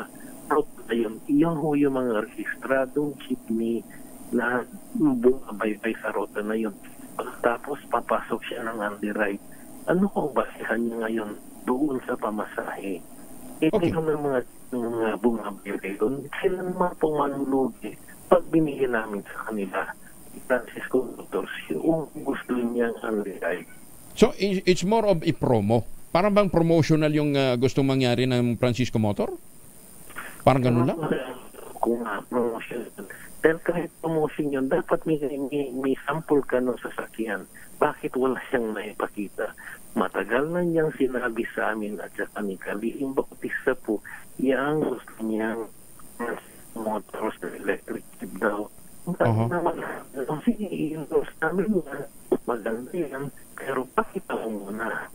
rota na yun. Iyon ho yung mga registradong jeepney na bumabaybay sa rota na yun. Tapos papasok siya ng underride. Ano kung basihan niya ngayon doon sa pamasahe? Ito ng mga bumabaybay doon. Sila naman pong manulugi pag binigyan namin sa kanila Francisco Motors yung gusto niyang underride. So it's more of a promo. Parang bang promotional yung gustong mangyari ng Francisco Motor? Parang ganun lang? Kung promotion. Dahil kahit promotion yun, dapat may sample ka ng sasakyan. Bakit wala siyang naipakita? Matagal na niyang sinabi sa amin at sa Kalihim Bautista po, yang gusto niyang Motors na electric jeep daw. Sige, i-endorse namin yan. Maganda yan. Pero pakita ko muna.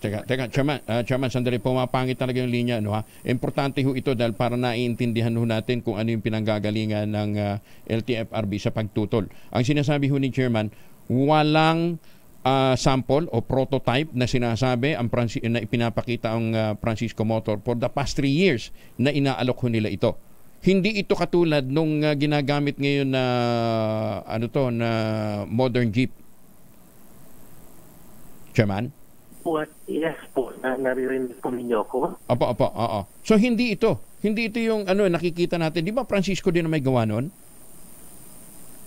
Teka, Chairman, sandali, pumapangit talaga yung linya. No, ha? Importante ho ito dahil para naiintindihan ho natin kung ano yung pinanggagalingan ng LTFRB sa pagtutol. Ang sinasabi ho ni Chairman, walang sample o prototype na sinasabi na ipinapakita ang Francisco Motor for the past 3 years na inaalok ho nila ito. Hindi ito katulad nung ginagamit ngayon na na modern jeep. Chairman? Yes po, naririnig po ninyo ako. Opo. So hindi ito yung nakikita natin. Di ba Francisco din na may gawa nun?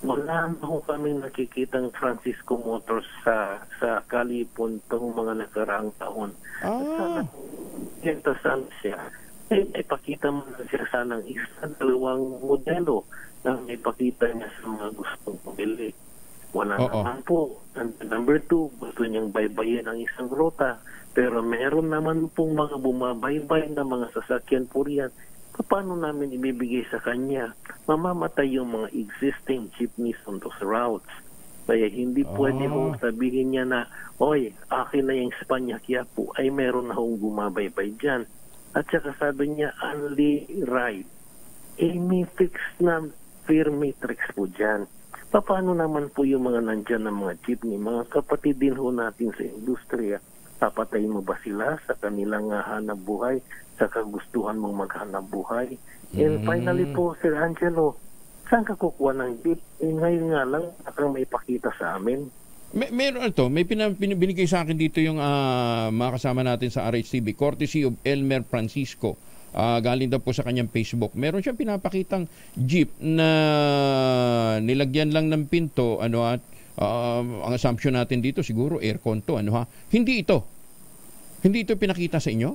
Wala na kami nakikitang Francisco Motors sa Kalipon itong mga nakaraang taon. Sana siya. Ipakita mo na siya sanang isa, 2 modelo na ipakita niya sa mga gustong pumili. Wala naman po. And number 2, gusto niyang baybayin ang isang rota. Pero meron naman pong mga bumabaybay na mga sasakyan po riyan. Paano namin ibibigay sa kanya? Mamamatay yung mga existing jeepneys on those routes. Kaya hindi pwede hong sabihin niya na, oy, akin na yung Espanya Quiapo, ay meron na hong bumabaybay dyan. At saka sabi niya, only ride. May fixed na fare matrix po dyan. Paano naman po yung mga nandyan ng mga jeepney? Mga kapatid din ho natin sa industriya. Papatayin mo ba sila sa kanilang hanap buhay? Sa kagustuhan mong maghanap buhay? And finally po, Sir Angelo, saan ka kukuha ng jeep? Ngayon nga lang, akang may pakita sa amin. Meron ito, may binigay sa akin dito yung mga kasama natin sa RHTV, courtesy of Elmer Francisco. Galing daw po sa kanyang Facebook. Meron siyang pinapakitang jeep na nilagyan lang ng pinto, at ang assumption natin dito siguro aircon to, Hindi ito pinakita sa inyo?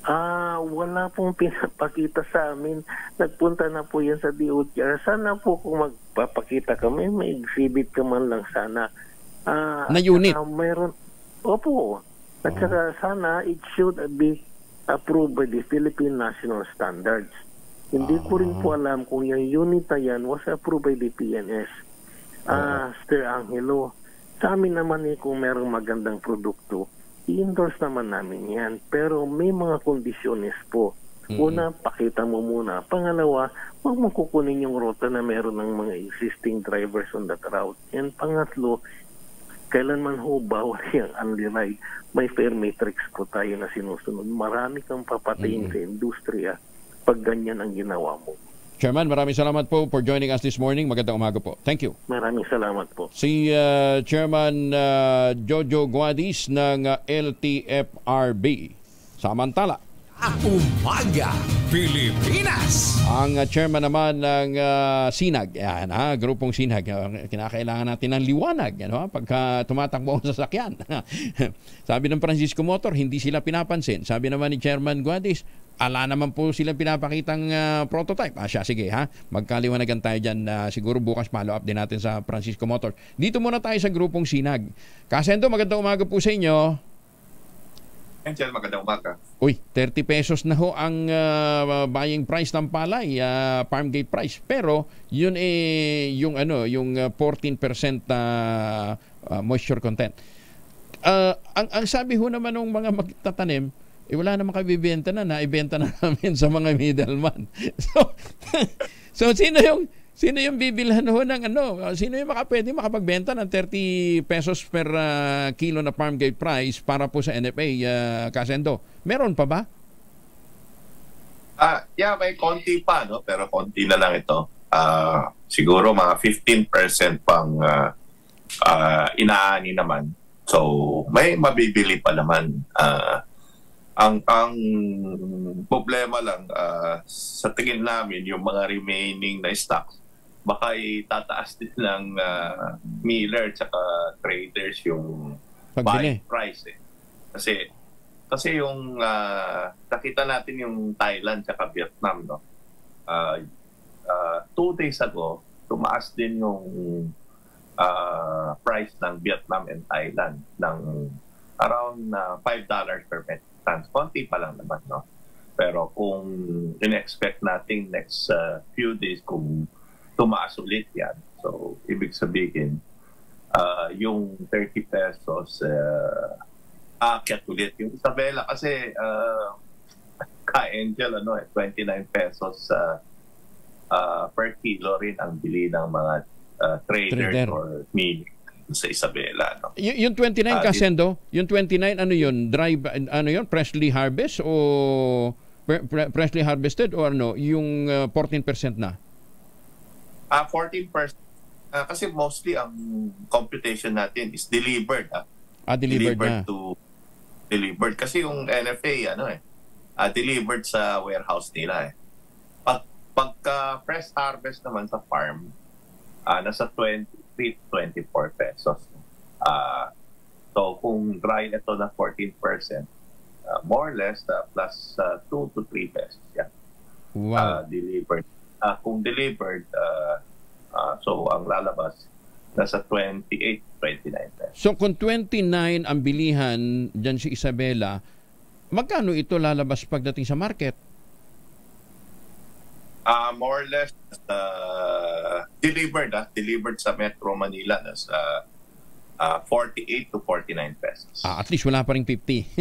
Wala pong pinapakita sa amin. Nagpunta na po yan sa DOTR. Sana po kung magpapakita kami, may exhibit ka man lang sana. Na unit? Mayroon. Opo. At saka sana it should be approved by the Philippine National Standards. Hindi ko rin po alam kung yung unit na yan was approved by the PNS. Sir Angelo, sa amin naman kung merong magandang produkto, i-endorse naman namin yan. Pero may mga kondisyones po. Una, pakita mo muna. Pangalawa, huwag mo kukunin yung ruta na meron ng mga existing drivers on that route. And pangatlo, kailanman ho bawal yung only ride. May fair matrix po tayo na sinusunod. Marami kang papatayin sa industriya pag ganyan ang ginawa mo. Chairman, maraming salamat po for joining us this morning. Magandang umaga po. Thank you. Maraming salamat po. Si Chairman Jojo Guadis ng LTFRB. Samantala, Umaga Pilipinas. Ang chairman naman ng Sinag, grupong Sinag, kinakailangan natin ng liwanag pagka tumatakbo ang sasakyan. Sabi ng Francisco Motor, hindi sila pinapansin. Sabi naman ni Chairman Guadis, ala naman po silang pinapakitang prototype. Sige magkaliwanagan tayo dyan. Siguro bukas follow up din natin sa Francisco Motor. Dito muna tayo sa grupong Sinag. Kasendo, magandang umaga po sa inyo. Angel, magandang umaga. Uy, 30 pesos na ho ang buying price ng palay, farm gate price. Pero yun yung 14% moisture content. Ang sabi ho naman ng mga magtatanim, wala namang kabibenta naibenta na namin sa mga middleman. So sino yung bibilhan ho ng sino yung pwede makapagbenta ng 30 pesos per kilo na farm gate price para po sa NFA, Kasendo? Meron pa ba? May konti pa, pero konti na lang ito. Siguro mga 15% pang inaani naman. So, may mabibili pa naman. Ang problema lang, sa tingin namin, yung mga remaining na stocks, baka itataas din ng miller at traders yung buying price. Kasi yung nakita natin yung Thailand at Vietnam, 2 days ago, tumaas din yung price ng Vietnam and Thailand ng around $5 per metric ton. Konti pa lang naman, Pero kung in-expect natin next few days kung tumaas ulit yan, so ibig sabihin yung 30 pesos aakyat ulit. Yung Isabela kasi ka-Angel 29 pesos per kilo rin ang bili ng mga trader or mini sa Isabela. Yung 29 Kasendo, yung 29 dry freshly harvest o freshly harvested or yung 14% na? 14%. Kasi mostly ang computation natin is delivered. Delivered to delivered. Kasi yung NFA, delivered sa warehouse nila. Pagka fresh harvest naman sa farm, nasa 23 to 24 pesos. So kung dry ito na 14%, more or less plus 2 to 3 pesos. Wow. Delivered. Kung delivered, so ang lalabas nasa 28, 29 pesos. So kung 29 ang bilihan dyan si Isabela, magkano ito lalabas pagdating sa market? More or less delivered sa Metro Manila nasa 48 to 49 pesos. At least wala pa ring 50.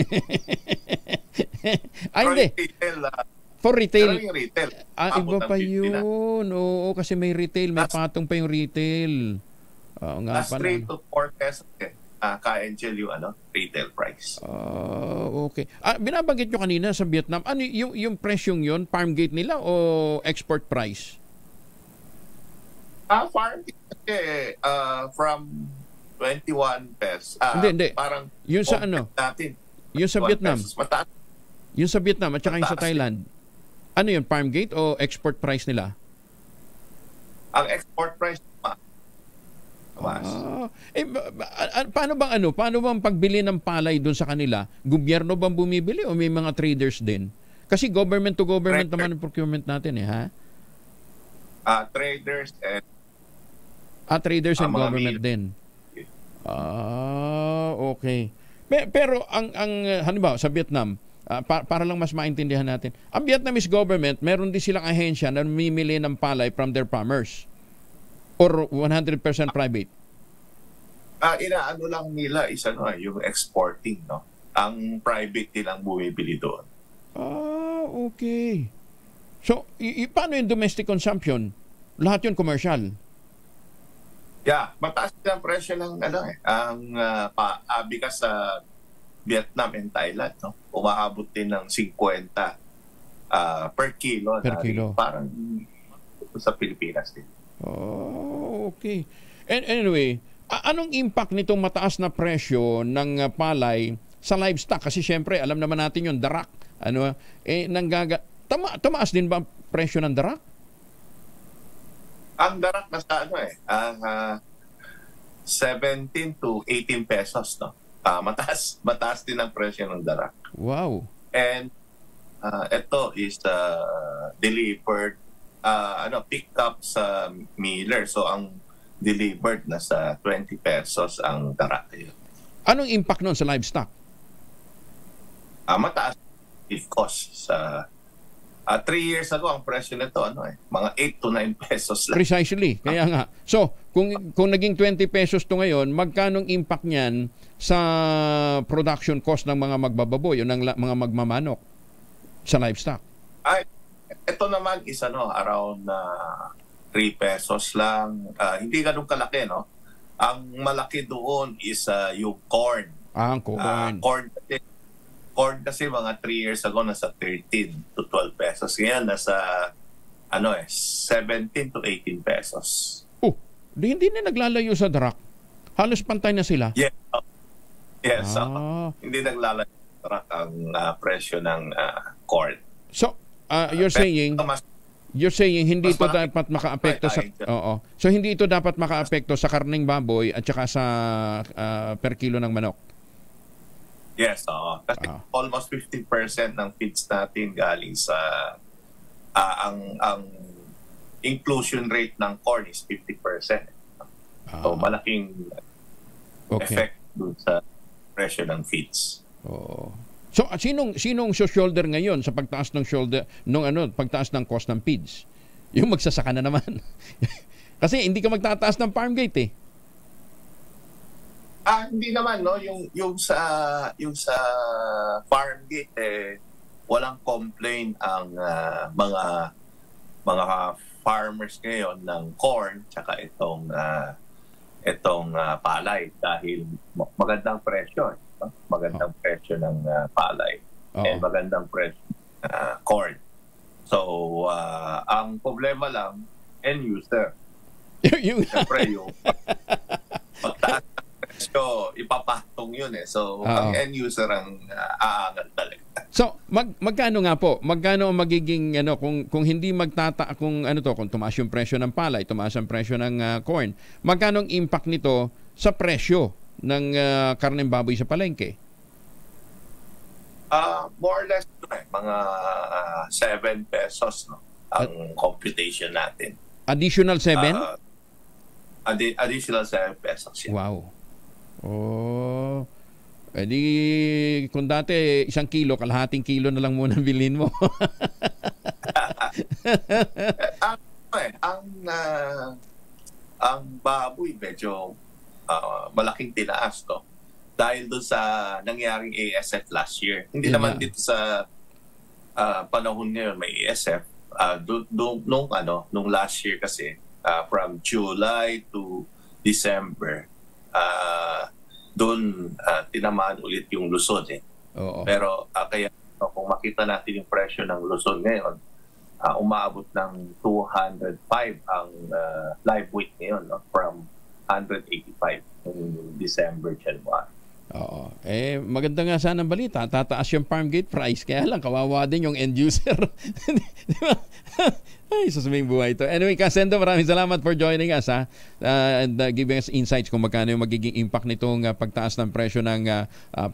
Hindi. For retail. Pero yung retail. Iba pa yun. Oo, kasi may retail. May patong pa yung retail. Nga pala. 3 to 4 pesos ka-Angel yung retail price. Okay. Binabanggit nyo kanina sa Vietnam. Ano yung presyong yun? Farm gate nila o export price? Farm gate from 21 pesos. Hindi. Parang yung sa natin. Yung sa Vietnam. Yung sa Vietnam at saka yung sa Thailand. Ano yun? Farm gate o export price nila? Ang export price Paano bang pagbili ng palay doon sa kanila? Gobyerno bang bumibili o may mga traders din? Kasi government to government naman ang procurement natin ha? Traders and traders and government din. Okay. Pero ang halimbawa sa Vietnam, para lang mas maintindihan natin, ang Vietnamese government, meron din silang ahensya na namimili ng palay from their farmers or 100% private? Inaano lang nila is yung exporting, no? Ang private nilang bumibili doon. Okay. So, paano yung domestic consumption? Lahat yun commercial? Yeah, mataas din ang presyo ng ang bigas sa Vietnam and Thailand, no? Umaabot din ng 50 per kilo. Per kilo. Parang sa Pilipinas din. Okay. And anyway, anong impact nitong mataas na presyo ng palay sa livestock? Kasi syempre, alam naman natin yung darak. Tumaas din ba ang presyo ng darak? Ang darak nasa 17 to 18 pesos, no? Mataas din ang presyo ng darak. Wow. And ito is delivered pick up sa miller. So ang delivered na sa 20 pesos ang darak. Anong impact nun sa livestock? Mataas if cost sa 3 years ago ang presyo nito mga 8 to 9 pesos lang. Precisely. Kaya nga. So, kung naging 20 pesos to ngayon, magkanong impact niyan sa production cost ng mga magbababoy o ng mga magmamanok sa livestock? Ito naman is around 3 pesos lang. Hindi ganun kalaki, no? Ang malaki doon is yung corn. Ang corn. Corn kasi mga 3 years ago nasa 13 to 12 pesos. Ngayon nasa 17 to 18 pesos. Hindi na naglalayo sa darak. Halos pantay na sila. Yes. Hindi naglalayo sa darak ang presyo ng corn. So, you're saying hindi ito dapat makaapekto sa So hindi ito dapat makaapekto sa karning baboy at saka sa per kilo ng manok. Yes, kasi almost 50% ng feeds natin galing sa ang inclusion rate ng corn is 50%. So malaking effect dun sa presyo ng feeds. So sinong shoulder ngayon sa pagtaas ng pagtaas ng cost ng feeds? Yung magsasaka na naman. Kasi hindi ka magtataas ng farm gate eh. Hindi naman, no, yung sa farm gate walang complaint ang mga farmers ngayon ng corn tsaka itong palay dahil magandang presyo, no? Magandang presyo ng palay and magandang presyo corn. So ang problema lang end user. Siyempre yung pagtaas so ipapatong yun so ang end user ang aangal talaga. So magkano nga po? Magkano ang magiging kung hindi kung tumaas yung presyo ng palay, tumaas ang presyo ng corn, magkano ang impact nito sa presyo ng karneng baboy sa palengke? More or less mga 7 pesos, no, ang computation natin. Additional 7? Additional 7 pesos. Yeah. Wow. Di kung dati 1 kilo, kalahating kilo na lang muna bilhin mo. Ang baboy medyo malaking tinaas, no? Dahil doon sa nangyaring ASF last year. Hindi naman dito sa panahon ngayon may ASF. Nung last year kasi from July to December doon tinamaan ulit yung Luzon Pero kaya kung makita natin yung presyo ng Luzon ngayon, umaabot ng 205 ang live weight ngayon, no? From 185 noong December, January. Maganda nga sana ang balita. Tataas yung farm gate price. Kaya lang, kawawa din yung end user. Ay, susuming buhay ito. Anyway, Kasendo, maraming salamat for joining us and giving us insights kung magkano yung magiging impact nitong pagtaas ng presyo ng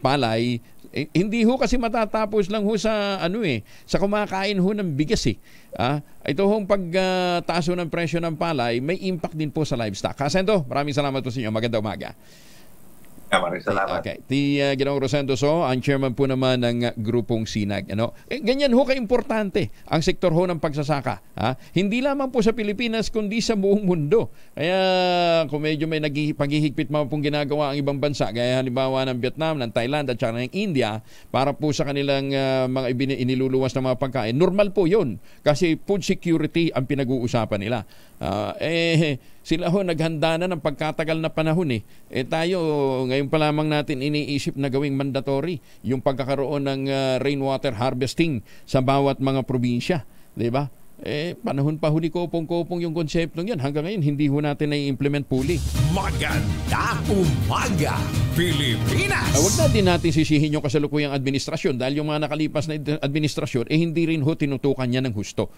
palay. Hindi ho kasi matatapos lang ho sa sa kumakain ho ng bigas ito hong pagtaas ng presyo ng palay, may impact din po sa livestock. Kasendo, maraming salamat po sa inyo. Magandang umaga. Maraming salamat. Okay. Ginoong Rosendo So, ang chairman po naman ng grupong Sinag. Ganyan ho ka-importante ang sektor ho ng pagsasaka. Hindi lamang po sa Pilipinas, kundi sa buong mundo. Kaya kung medyo may paghihigpit mga pong ginagawa ang ibang bansa, gaya halimbawa ng Vietnam, ng Thailand at saka ng India, para po sa kanilang mga iniluluwas na mga pagkain, normal po yun. Kasi food security ang pinag-uusapan nila. Sila ho naghanda na ng pagkatagal na panahon tayo ngayon pa lamang natin iniisip na gawing mandatory yung pagkakaroon ng rainwater harvesting sa bawat mga probinsya, di ba? Panahon pa huli kopong-kopong yung konseptong yan. Hanggang ngayon hindi ho natin na-implement fully. Maganda umaga, Pilipinas! Huwag na din natin sisihin yung kasalukuyang administrasyon dahil yung mga nakalipas na administrasyon hindi rin ho tinutukan niya ng husto.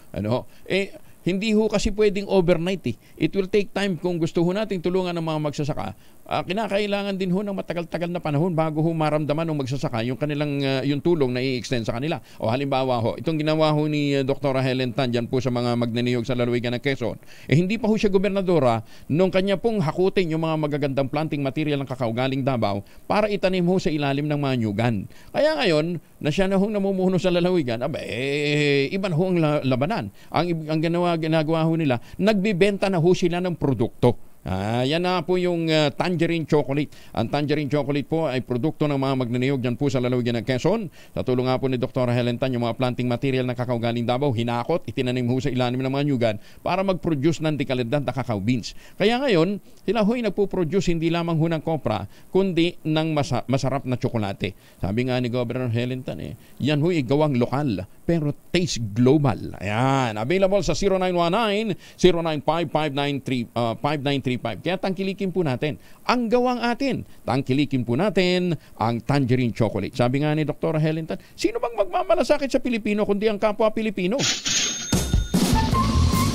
Hindi ho kasi pwedeng overnight It will take time kung gusto ho nating tulungan ng mga magsasaka. Kinakailangan din ho ng matagal-tagal na panahon bago ho maramdaman ng magsasaka yung kanilang yung tulong na i-extend sa kanila. O halimbawa ho, itong ginawa ho ni Dr. Helen Tan dyan po sa mga magnaniyog sa lalawigan ng Quezon. Hindi pa ho siya gobernadora nung kanya pong hakutin yung mga magagandang planting material ng kakao galing Davao para itanim ho sa ilalim ng mga nyugan. Kaya ngayon, na siya na hong namumuno sa lalawigan, iban ho ang labanan. Ang ginagawa ho nila, nagbibenta na ho sila ng produkto. Yan na po yung tangerine chocolate. Ang tangerine chocolate po ay produkto ng mga magnaniyog dyan po sa lalawigan ng Quezon. Sa tulong nga po ni Dr. Helen Tan, yung mga planting material ng kakao galing Davao, hinakot, itinanim ho sa ilalim ng mga nyugan para mag-produce ng dekalidad na kakao beans. Kaya ngayon, sila ho'y nagpo-produce hindi lamang ho ng kopra, kundi ng masarap na tsokolate. Sabi nga ni Governor Helen Tan, yan ho'y gawang lokal, pero taste global. Ayan, available sa 0919-095-5935. Kaya tangkilikin po natin ang gawang atin. Tangkilikin po natin ang tangerine chocolate. Sabi nga ni Dr. Helen Tan, sino bang magmamalasakit sa Pilipino kundi ang kapwa Pilipino?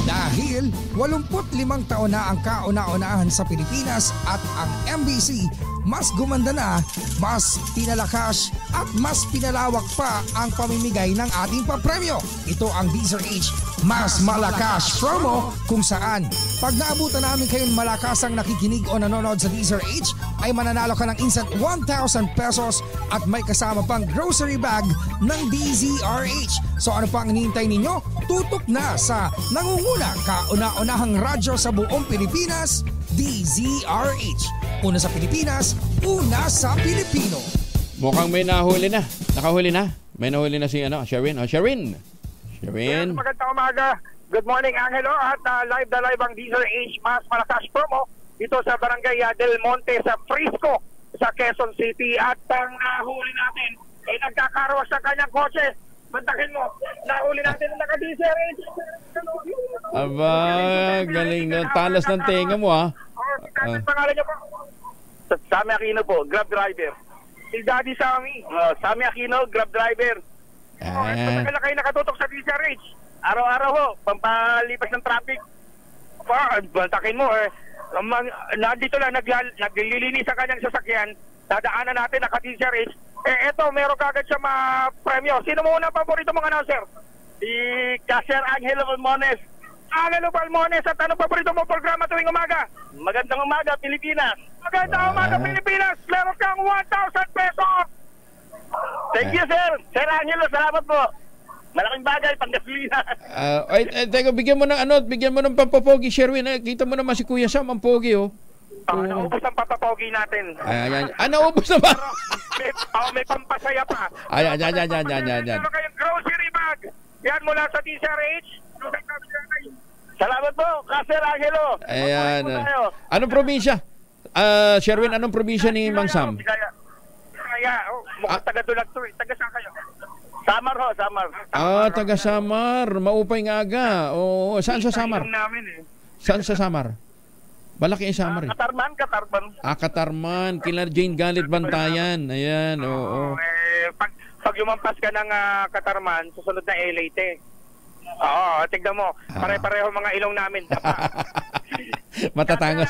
Dahil 85 taon na ang kauna-unahan sa Pilipinas at ang MBC mas gumanda na, mas pinalakas at mas pinalawak pa ang pamimigay ng ating papremyo. Ito ang DZRH Mas Malakas Promo kung saan pag naabutan namin kayong malakas ang nakikinig o nanonood sa DZRH ay mananalo ka ng instant 1,000 pesos at may kasama pang grocery bag ng DZRH. So ano pang hinihintay ninyo? Tutok na sa nangunguna kauna-unahang radyo sa buong Pilipinas, DZRH. Una sa Pilipinas, una sa Pilipino. Mukhang may nahuli na. Nakahuli na. May nahuli na si Sherin. Sherin. Yes, magandang umaga. Good morning, Angelo. At live na live ang DZRH Mas Malakas Promo dito sa Barangay Del Monte sa Frisco sa Quezon City. At ang nahuli natin ay nagkakarwas sa kanyang kotse. Bantakin mo, nahuli natin ang naka-DZRH. Aba, galing na. Talas ng tenga mo Pangalan niyo po? Sammy Aquino po, Grab driver. Si Daddy Sammy Aquino, Grab driver. Matagal na kayo nakatutok sa DZRH. Araw-araw ho, pampalipas ng traffic. Bantakin mo nandito lang, naglilinis ang kanyang sasakyan. Dadaanan natin, naka-DZRH. Eto, meron kagad siya ma-premyo. Sino muna paborito mong announcer? Si Cashier Angelo Balmones. Angelo Balmones, at ano paborito mong programa tuwing umaga? Magandang umaga, Pilipinas. Magandang umaga, Pilipinas. Meron kang 1,000 pesos. Thank you, sir. Sir Angelo, salamat po. Malaking bagay, pang-gasolina. Teka, bigyan mo ng pampapogi, Sherwin. Kita mo naman si Kuya Sam, ang pogi, Naubos ang papapogi natin. Naubos na ba? May pampasaya pa. Yan. Meron kayong grocery bag. Yan mula sa DZRH. Salamat po, Casel Angelo. Ayan. Anong probinsya? Sherwin, anong probinsya ni Mang Sam? Mukhang taga-dulag to. Taga saan kayo? Samar ho, Samar. Taga Samar. Maupay nga aga. Saan sa Samar? Saan sa Samar? Malaki ang Samar. Katarman. Katarman. Kila Jane Galit Bantayan. Ayan, oo. Pag yumampas ka ng Katarman, susunod na Leyte. Oo, tignan mo. Pare-pareho mga ilong namin. Matatangos.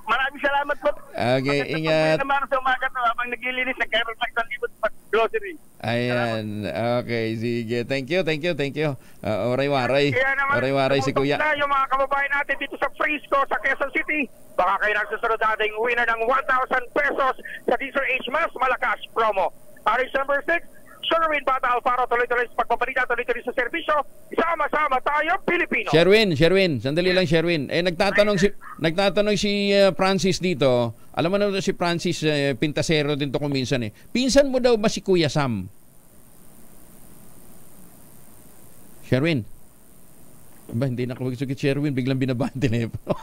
Maraming salamat po. Okay, ingat. Naman sa umaga to, habang naglilinis, nagkaroon ng 1,000 grocery. Ayan, okay, sige. Thank you. Oray-waray. Si Kuya. Na yung mga kababayan natin dito sa Frisco, sa Quezon City, baka kayo nagsusunod ating winner ng 1,000 pesos sa Diesel H Mas Malakas promo. Paris number 6, Sherwin Bata Alfaro, tuloy-tuloy sa pagpabalita, tuloy-tuloy sa serbisyo. Sama-sama tayo, Pilipino. Sherwin, sandali lang Sherwin. Nagtatanong si Francis dito. Alam mo na si Francis, Pintasero din to kung minsan eh. Pinsan mo daw ba si Kuya Sam? Sherwin. Ba, hindi na nakapagsugot Sherwin, biglang binaba ang telepono.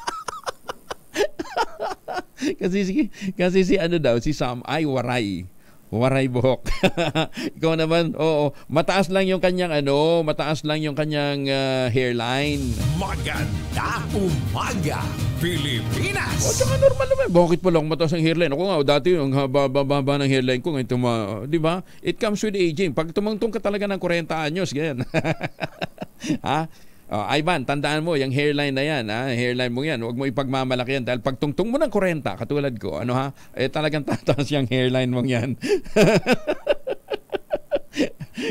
kasi si ano daw, si Sam ay waray buhok. Ikaw naman, oo, mataas lang yung kanyang hairline. Maganda umaga, Pilipinas. O, tsaka normal naman. Bakit pa lang mataas ang hairline? Ako nga, dati yung haba ng hairline ko, ngayon di ba? It comes with aging. Pag tumangtong ka talaga ng 40 anyos, ganyan. Ha? Ivan, tandaan mo, yung hairline na yan, hairline mo yan, huwag mo ipagmamalaki yan dahil pag tungtong mo ng 40, katulad ko, talagang tataas yung hairline mo yan.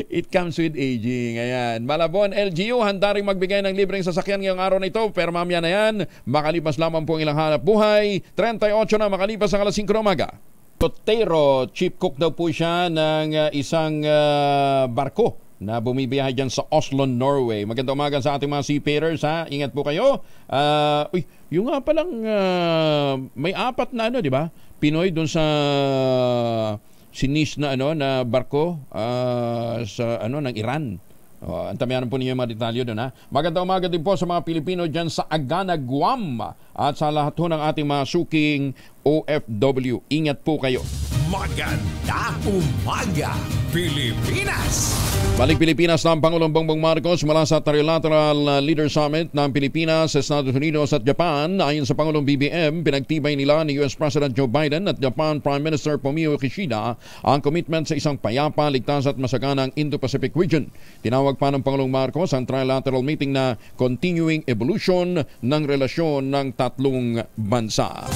It comes with aging. Ayan. Malabon, LGU, handa rin magbigay ng libreng sasakyan ngayong araw na ito, pero mamaya na yan, makalipas lamang po ang ilang hanap buhay, 38 na makalipas ang alas 5 ng umaga. Totero, chief cook daw po siya ng isang barko na bumibiyahe dyan sa Oslo, Norway. Magandang umaga sa ating mga seafarers, ha? Ingat po kayo. Yung nga palang may 4 na di ba? Pinoy doon sa sinis na na barko ng Iran. Antabayanan po ninyo yung mga detalyo doon, ha? Magandang umaga din po sa mga Pilipino dyan sa Agana, Guam at sa lahat ng ating mga suking OFW. Ingat po kayo. Maganda umaga, Pilipinas! Balik Pilipinas ng Pangulong Bongbong Marcos mula sa Trilateral Leader Summit ng Pilipinas, Estados Unidos at Japan. Ayon sa Pangulong BBM, pinagtibay nila ni US President Joe Biden at Japan Prime Minister Fumio Kishida ang commitment sa isang payapa, ligtas at masaganang Indo-Pacific region. Tinawag pa ng Pangulong Marcos ang trilateral meeting na continuing evolution ng relasyon ng tatlong bansa.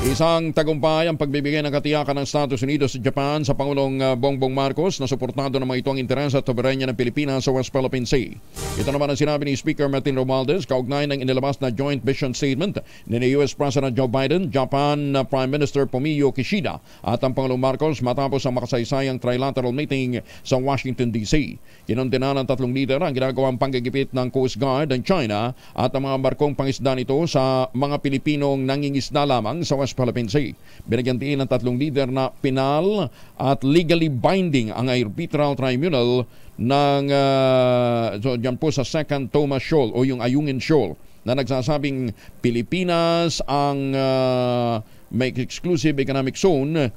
Isang tagumpay ang pagbibigay ng katiyakan ng Estados Unidos at Japan sa Pangulong Bongbong Marcos na suportado ng mga ito ang interes at soberanya ng Pilipinas sa West Philippine Sea. Ito naman ang sinabi ni Speaker Martin Romualdez kaugnay ng inilabas na joint vision statement ni US President Joe Biden, Japan Prime Minister Fumio Kishida at ang Pangulong Marcos matapos ang makasaysayang trilateral meeting sa Washington, D.C. Kinondena ng tatlong leader ang ginagawang panggigipit ng Coast Guard ng China at ang mga barkong pangisda nito sa mga Pilipinong nangingisda lamang sa West Philippine Sea. Binigyan din ng tatlong leader na penal at legally binding ang arbitral tribunal ng dyan po sa Second Thomas Shoal o yung Ayungin Shoal na nagsasabing Pilipinas ang may exclusive economic zone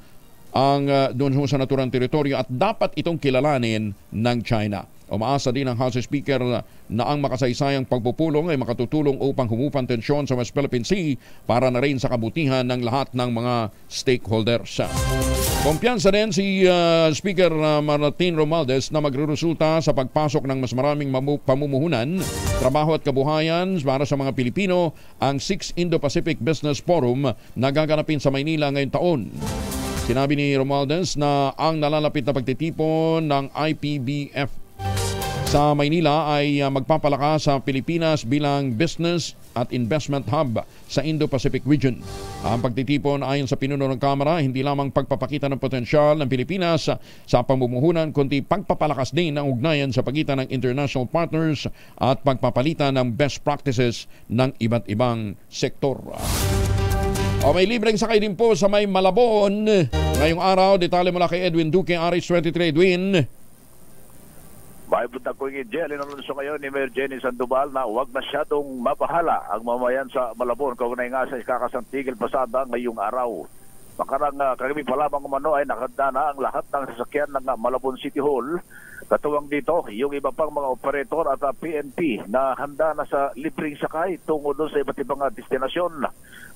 ang doon sa naturang teritoryo at dapat itong kilalanin ng China. Umaasa din ang House Speaker na ang makasaysayang pagpupulong ay makatutulong upang humupang tensyon sa West Philippine Sea para na rin sa kabutihan ng lahat ng mga stakeholders. Kumpiyansa din si Speaker Martin Romualdez na magreresulta sa pagpasok ng mas maraming pamumuhunan, trabaho at kabuhayan para sa mga Pilipino ang 6th Indo-Pacific Business Forum na gaganapin sa Maynila ngayong taon. Sinabi ni Romualdez na ang nalalapit na pagtitipon ng IPBF sa Maynila ay magpapalakas sa Pilipinas bilang business at investment hub sa Indo-Pacific region. Ang pagtitipon ayon sa pinuno ng Kamara, hindi lamang pagpapakita ng potensyal ng Pilipinas sa pamumuhunan, kundi pagpapalakas din ng ugnayan sa pagitan ng international partners at pagpapalitan ng best practices ng iba't ibang sektor. May libreng sakay din po sa may Malabon. Ngayong araw, detalye mula kay Edwin Duque, RH23. Edwin. Maibot na ko yung Jelly Alonso ngayon ni Mayor Jenny Sandoval na huwag masyadong mabahala ang mamayan sa Malabon kung nga sa kakasantigil pasada ngayong araw. Makarang kagabi pa lamang umano ay nakanda na ang lahat ng sasakyan ng Malabon City Hall. Katuwang dito, yung iba pang mga operator at PNP na handa na sa libreng sakay tungo doon sa iba't ibang destinasyon.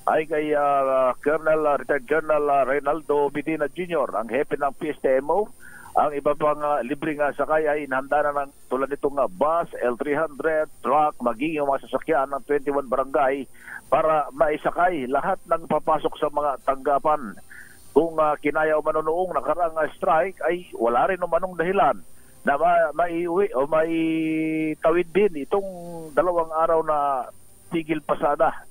Ay kay retired Colonel Reynaldo Medina Jr., ang hepe ng PSTMO, Ang iba pang libreng sakay ay inhanda na ng tulad nitong bus, L300, truck, maging yung mga sasakyan ng 21 barangay para maisakay lahat ng papasok sa mga tanggapan. Kung kinaya umano noong nakarang strike ay wala rin umanong dahilan na maiuwi o maitawid din itong 2 araw na tigil pasada.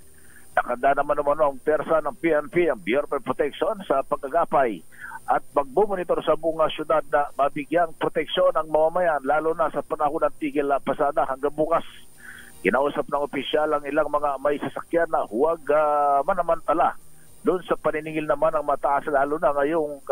Nakanda naman umano ang persa ng PNP, ang Bureau of Protection sa pagkagapay at magbumonitor sa buong syudad na mabigyang proteksyon ang mamamayan lalo na sa panahon ng tigil pasada hanggang bukas. Kinausap ng opisyal ang ilang mga may sasakyan na huwag manamantala doon sa paniningil naman ang mataas lalo na ngayong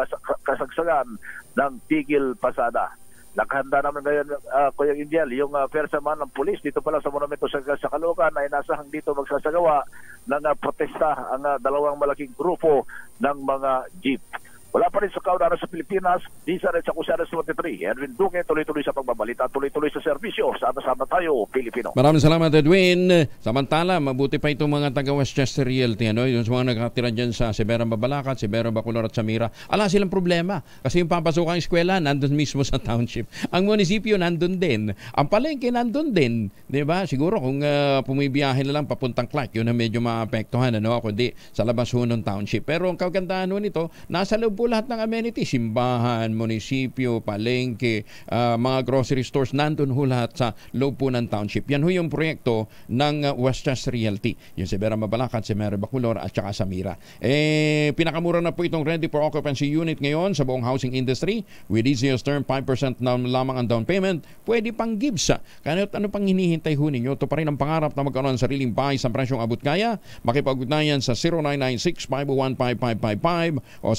kasagsagan ng tigil pasada. Nakahanda naman ngayon, Kuya Indiel, yung persaman ng pulis dito pala sa monumento sa Caloocan ay nasahang dito magsasagawa ng protesta ang 2 malaking grupo ng mga jeep. Wala pa rin sa kaunara sa Pilipinas, di sa rin sa Kusyanas 23. Edwin Duque, tuloy-tuloy sa pagbabalita, tuloy-tuloy sa serbisyo. Sama-sama tayo, Pilipino. Maraming salamat, Edwin. Samantala, mabuti pa itong mga taga Westchester Realty, yung mga nakatira dyan sa Siberang Babalacat, Siberang Bacolor at Samira. Ala silang problema. Kasi yung papasok ang eskwela, nandun mismo sa township. Ang munisipyo, nandun din. Ang palengke, nandun din. Diba? Siguro kung pumibiyahe na lang papuntang Clark, yun ang medyo maapektuhan, kundi sa labas ng township. Pero ang kagandahan nito, nasa loob po lahat ng amenities, simbahan, munisipyo, palengke, mga grocery stores, nandun ho lahat sa loob po ng township. Yan ho yung proyekto ng Westchester Realty. Yung Siberang Babalacat, Siberang Bacolor at saka Samira. Pinakamura na po itong ready for occupancy unit ngayon sa buong housing industry. With easiest term, 5% na lamang ang down payment. Pwede pang gives. Kaya ano pang hinihintay ho ninyo? Ito pa rin ang pangarap na magkaroon ng sariling bahay sa presyong abot kaya. Makipag-ugnayan sa 0996-501-5555 o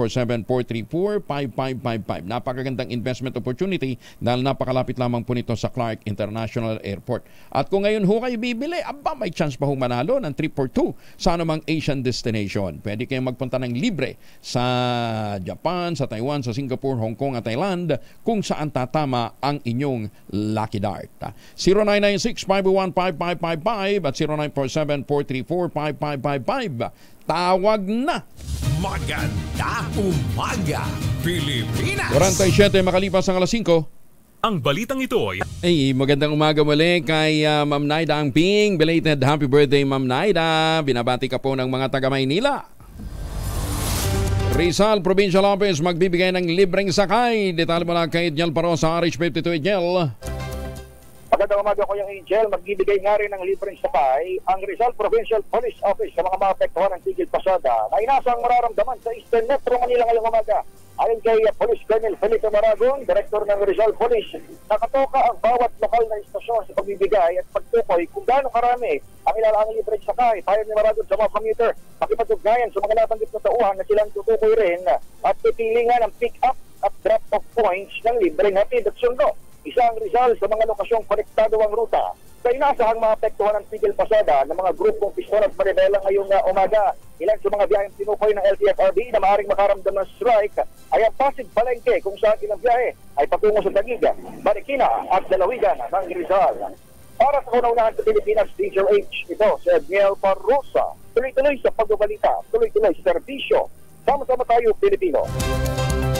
0947-434-5555. Napakagandang investment opportunity dahil napakalapit lamang po nito sa Clark International Airport. At kung ngayon ho kayo bibili, may chance pa ho manalo ng trip for 2 sa anumang Asian destination. Pwede kayong magpunta ng libre sa Japan, sa Taiwan, sa Singapore, Hong Kong at Thailand kung saan tatama ang inyong lucky dart. 0996-501-5555 at 0947-434-5555. Tawag na! Maganda umaga, Pilipinas! 47 makalipas ang 5. Ang balitang ito ay... magandang umaga muli kay Ma'am Naida Angping. Belated happy birthday, Ma'am Naida. Binabati ka po ng mga taga Maynila. Rizal Provincial Office magbibigay ng libreng sakay. Detalye mo lang kay Edgel Paro sa RH52 Edgel. Magandang umaga ko yung Angel, magbibigay nga rin ng libreng sakay ang Rizal Provincial Police Office sa mga maapektuhan ng tigil pasada na inasang mararamdaman sa Eastern Metro Manila ngayong umaga. Ayon kay Police Colonel Felipe Maragon, Director ng Rizal Police, nakatoka ang bawat lokal na istasyon sa pagbibigay at pagtukoy kung gaano karami ang ilalaang libreng sakay. Payo ni Maragon sa mga commuter, makipag-ugnayan sa mga nabanggit na tauhan na silang tutukoy rin at pipili nga ng pick-up at drop-off points ng libreng hatid at sundo. Isang Rizal sa mga lokasyong konektado ang ruta sa inasahang maapektuhan ng tigil pasada ng mga grupong pistol at manibela ngayong umaga. Ilan sa mga biyaheng tinukoy ng LTFRB na maaaring makaramdam ng strike ay ang Pasig Palengke kung saan ilang biyahe ay patungo sa Taguig, Marikina at Dalawigan ng Rizal. Para sa kaunaunahan sa Pilipinas, Diesel H, ito si Edniel Parrosa. Tuloy-tuloy sa pagbabalita, tuloy-tuloy sa serbisyo. Sama-sama tayo, Pilipino.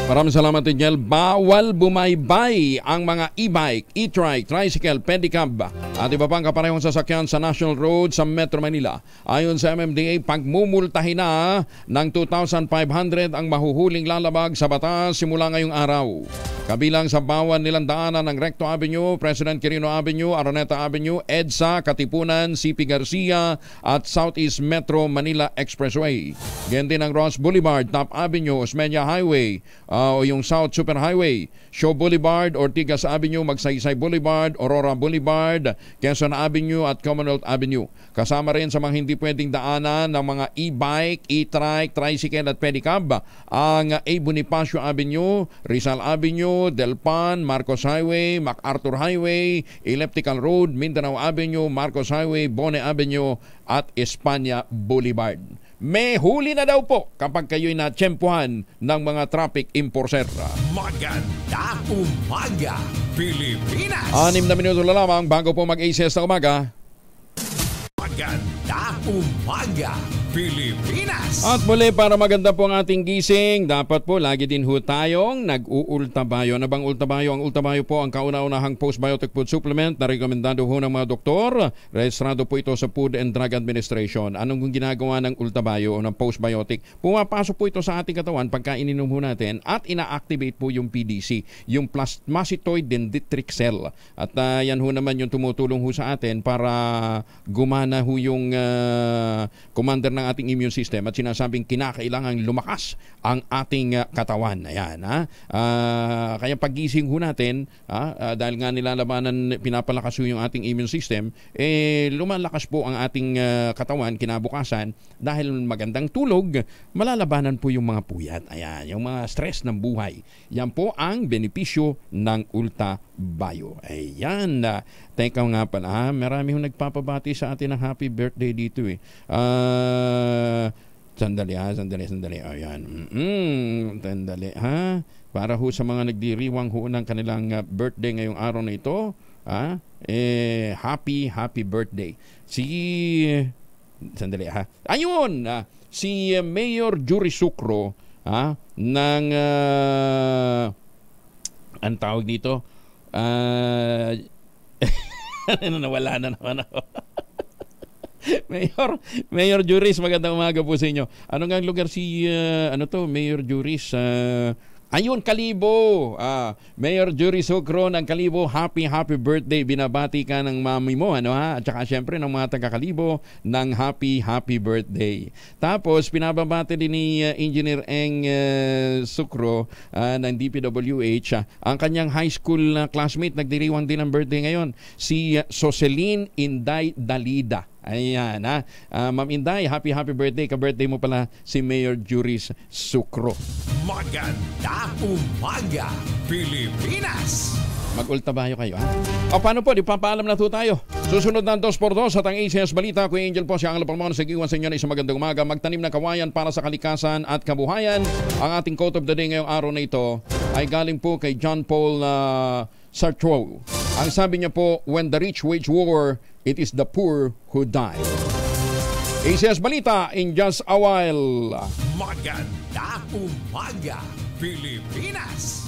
Maraming salamat, Edgel. Bawal bumaybay ang mga e-bike, e-trike, tricycle, pedicab at iba pang kaparehong sasakyan sa National Road sa Metro Manila. Ayon sa MMDA, pagmumultahin na ng 2,500 ang mahuhuling lalabag sa batas simula ngayong araw. Kabilang sa bawal nilang daanan ng Recto Avenue, President Quirino Avenue, Araneta Avenue, EDSA, Katipunan, CP Garcia at Southeast Metro Manila Expressway. Ganyan din ang Ross Boulevard, Top Avenue, Osmeña Highway, o yung South Super Highway, Shaw Boulevard, Ortigas Avenue, Magsaysay Boulevard, Aurora Boulevard, Quezon Avenue at Commonwealth Avenue. Kasama rin sa mga hindi pwedeng daanan ng mga e-bike, e-trike, tricycle at pedicab ang A. Bonifacio Avenue, Rizal Avenue, Delpan, Marcos Highway, MacArthur Highway, Elliptical Road, Mindanao Avenue, Marcos Highway, Bone Avenue at Espanya Boulevard. May huli na daw po kapag kayo'y natsyempuhan ng mga traffic enforcer. Maganda umaga, Pilipinas! 6 na minuto na lamang bago po mag-ACS na umaga. Maganda Umaga, Pilipinas. At muli, para maganda po ang ating gising, dapat po lagi din ho tayong nag-uultabayo. Ano bang ultabayo? Ang ultabayo po ang kauna-unahang postbiotic food supplement na rekomendado ho ng mga doktor. Rehistrado po ito sa Food and Drug Administration. Anong ginagawa ng ultabayo o ng postbiotic? Pumapasok po ito sa ating katawan pagka ininom ho natin at ina-activate po yung PDC, yung plasmacytoid dendritic cell. At yan ho naman yung tumutulong ho sa atin para gumana ho yung commander ng ating immune system at sinasabing kinakailangang lumakas ang ating katawan. Ayan, kaya pagising ho natin, dahil nga nilalabanan, pinapalakas ho yung ating immune system, lumalakas po ang ating katawan kinabukasan dahil magandang tulog, malalabanan po yung mga puyat. Ayan, yung mga stress ng buhay. Yan po ang benepisyo ng Ulta Bio. Ayan. Teka nga pala, marami hong nagpapabati sa atin ng happy birthday dito eh. Sandali. Ayan. Sandali ha. Para ho sa mga nagdiriwang ho ng kanilang birthday ngayong araw na ito, happy birthday. Sandali ha. Ayun, si Mayor Jury Sucro ng ang tawag dito, nawala na naman ako. Mayor Juris, magandang umaga po sa inyo. Ano nga ang lugar si Mayor Juris? Ayun, Kalibo. Mayor Juris Sucro ng Kalibo, happy birthday. Binabati ka ng mami mo, At saka syempre ng mga taga-Kalibo ng happy birthday. Tapos pinababati din ni Engineer Eng Sucro ng DPWH, ang kanyang high school classmate, nagdiriwang din ng birthday ngayon, si Soselin Inday Dalida. Ayan, Ma'am Inday, happy birthday. Ka-birthday mo pala si Mayor Juris Sucro. Maganda umaga, Pilipinas. Mag-ultabayo kayo, O paano po, ipapaalam na po tayo. Susunod ng 2x2 at ang ACS Balita. Kuya Angel po, siya ang Palmon. Sige-iwan sa inyo na isang magandang umaga. Magtanim ng kawayan para sa kalikasan at kabuhayan. Ang ating quote of the day ngayong araw na ito ay galing po kay John Paul Sartre. Ang sabi niya po, when the rich wage war, it is the poor who die. ACS Balita in just a while. Maganda umaga, Pilipinas.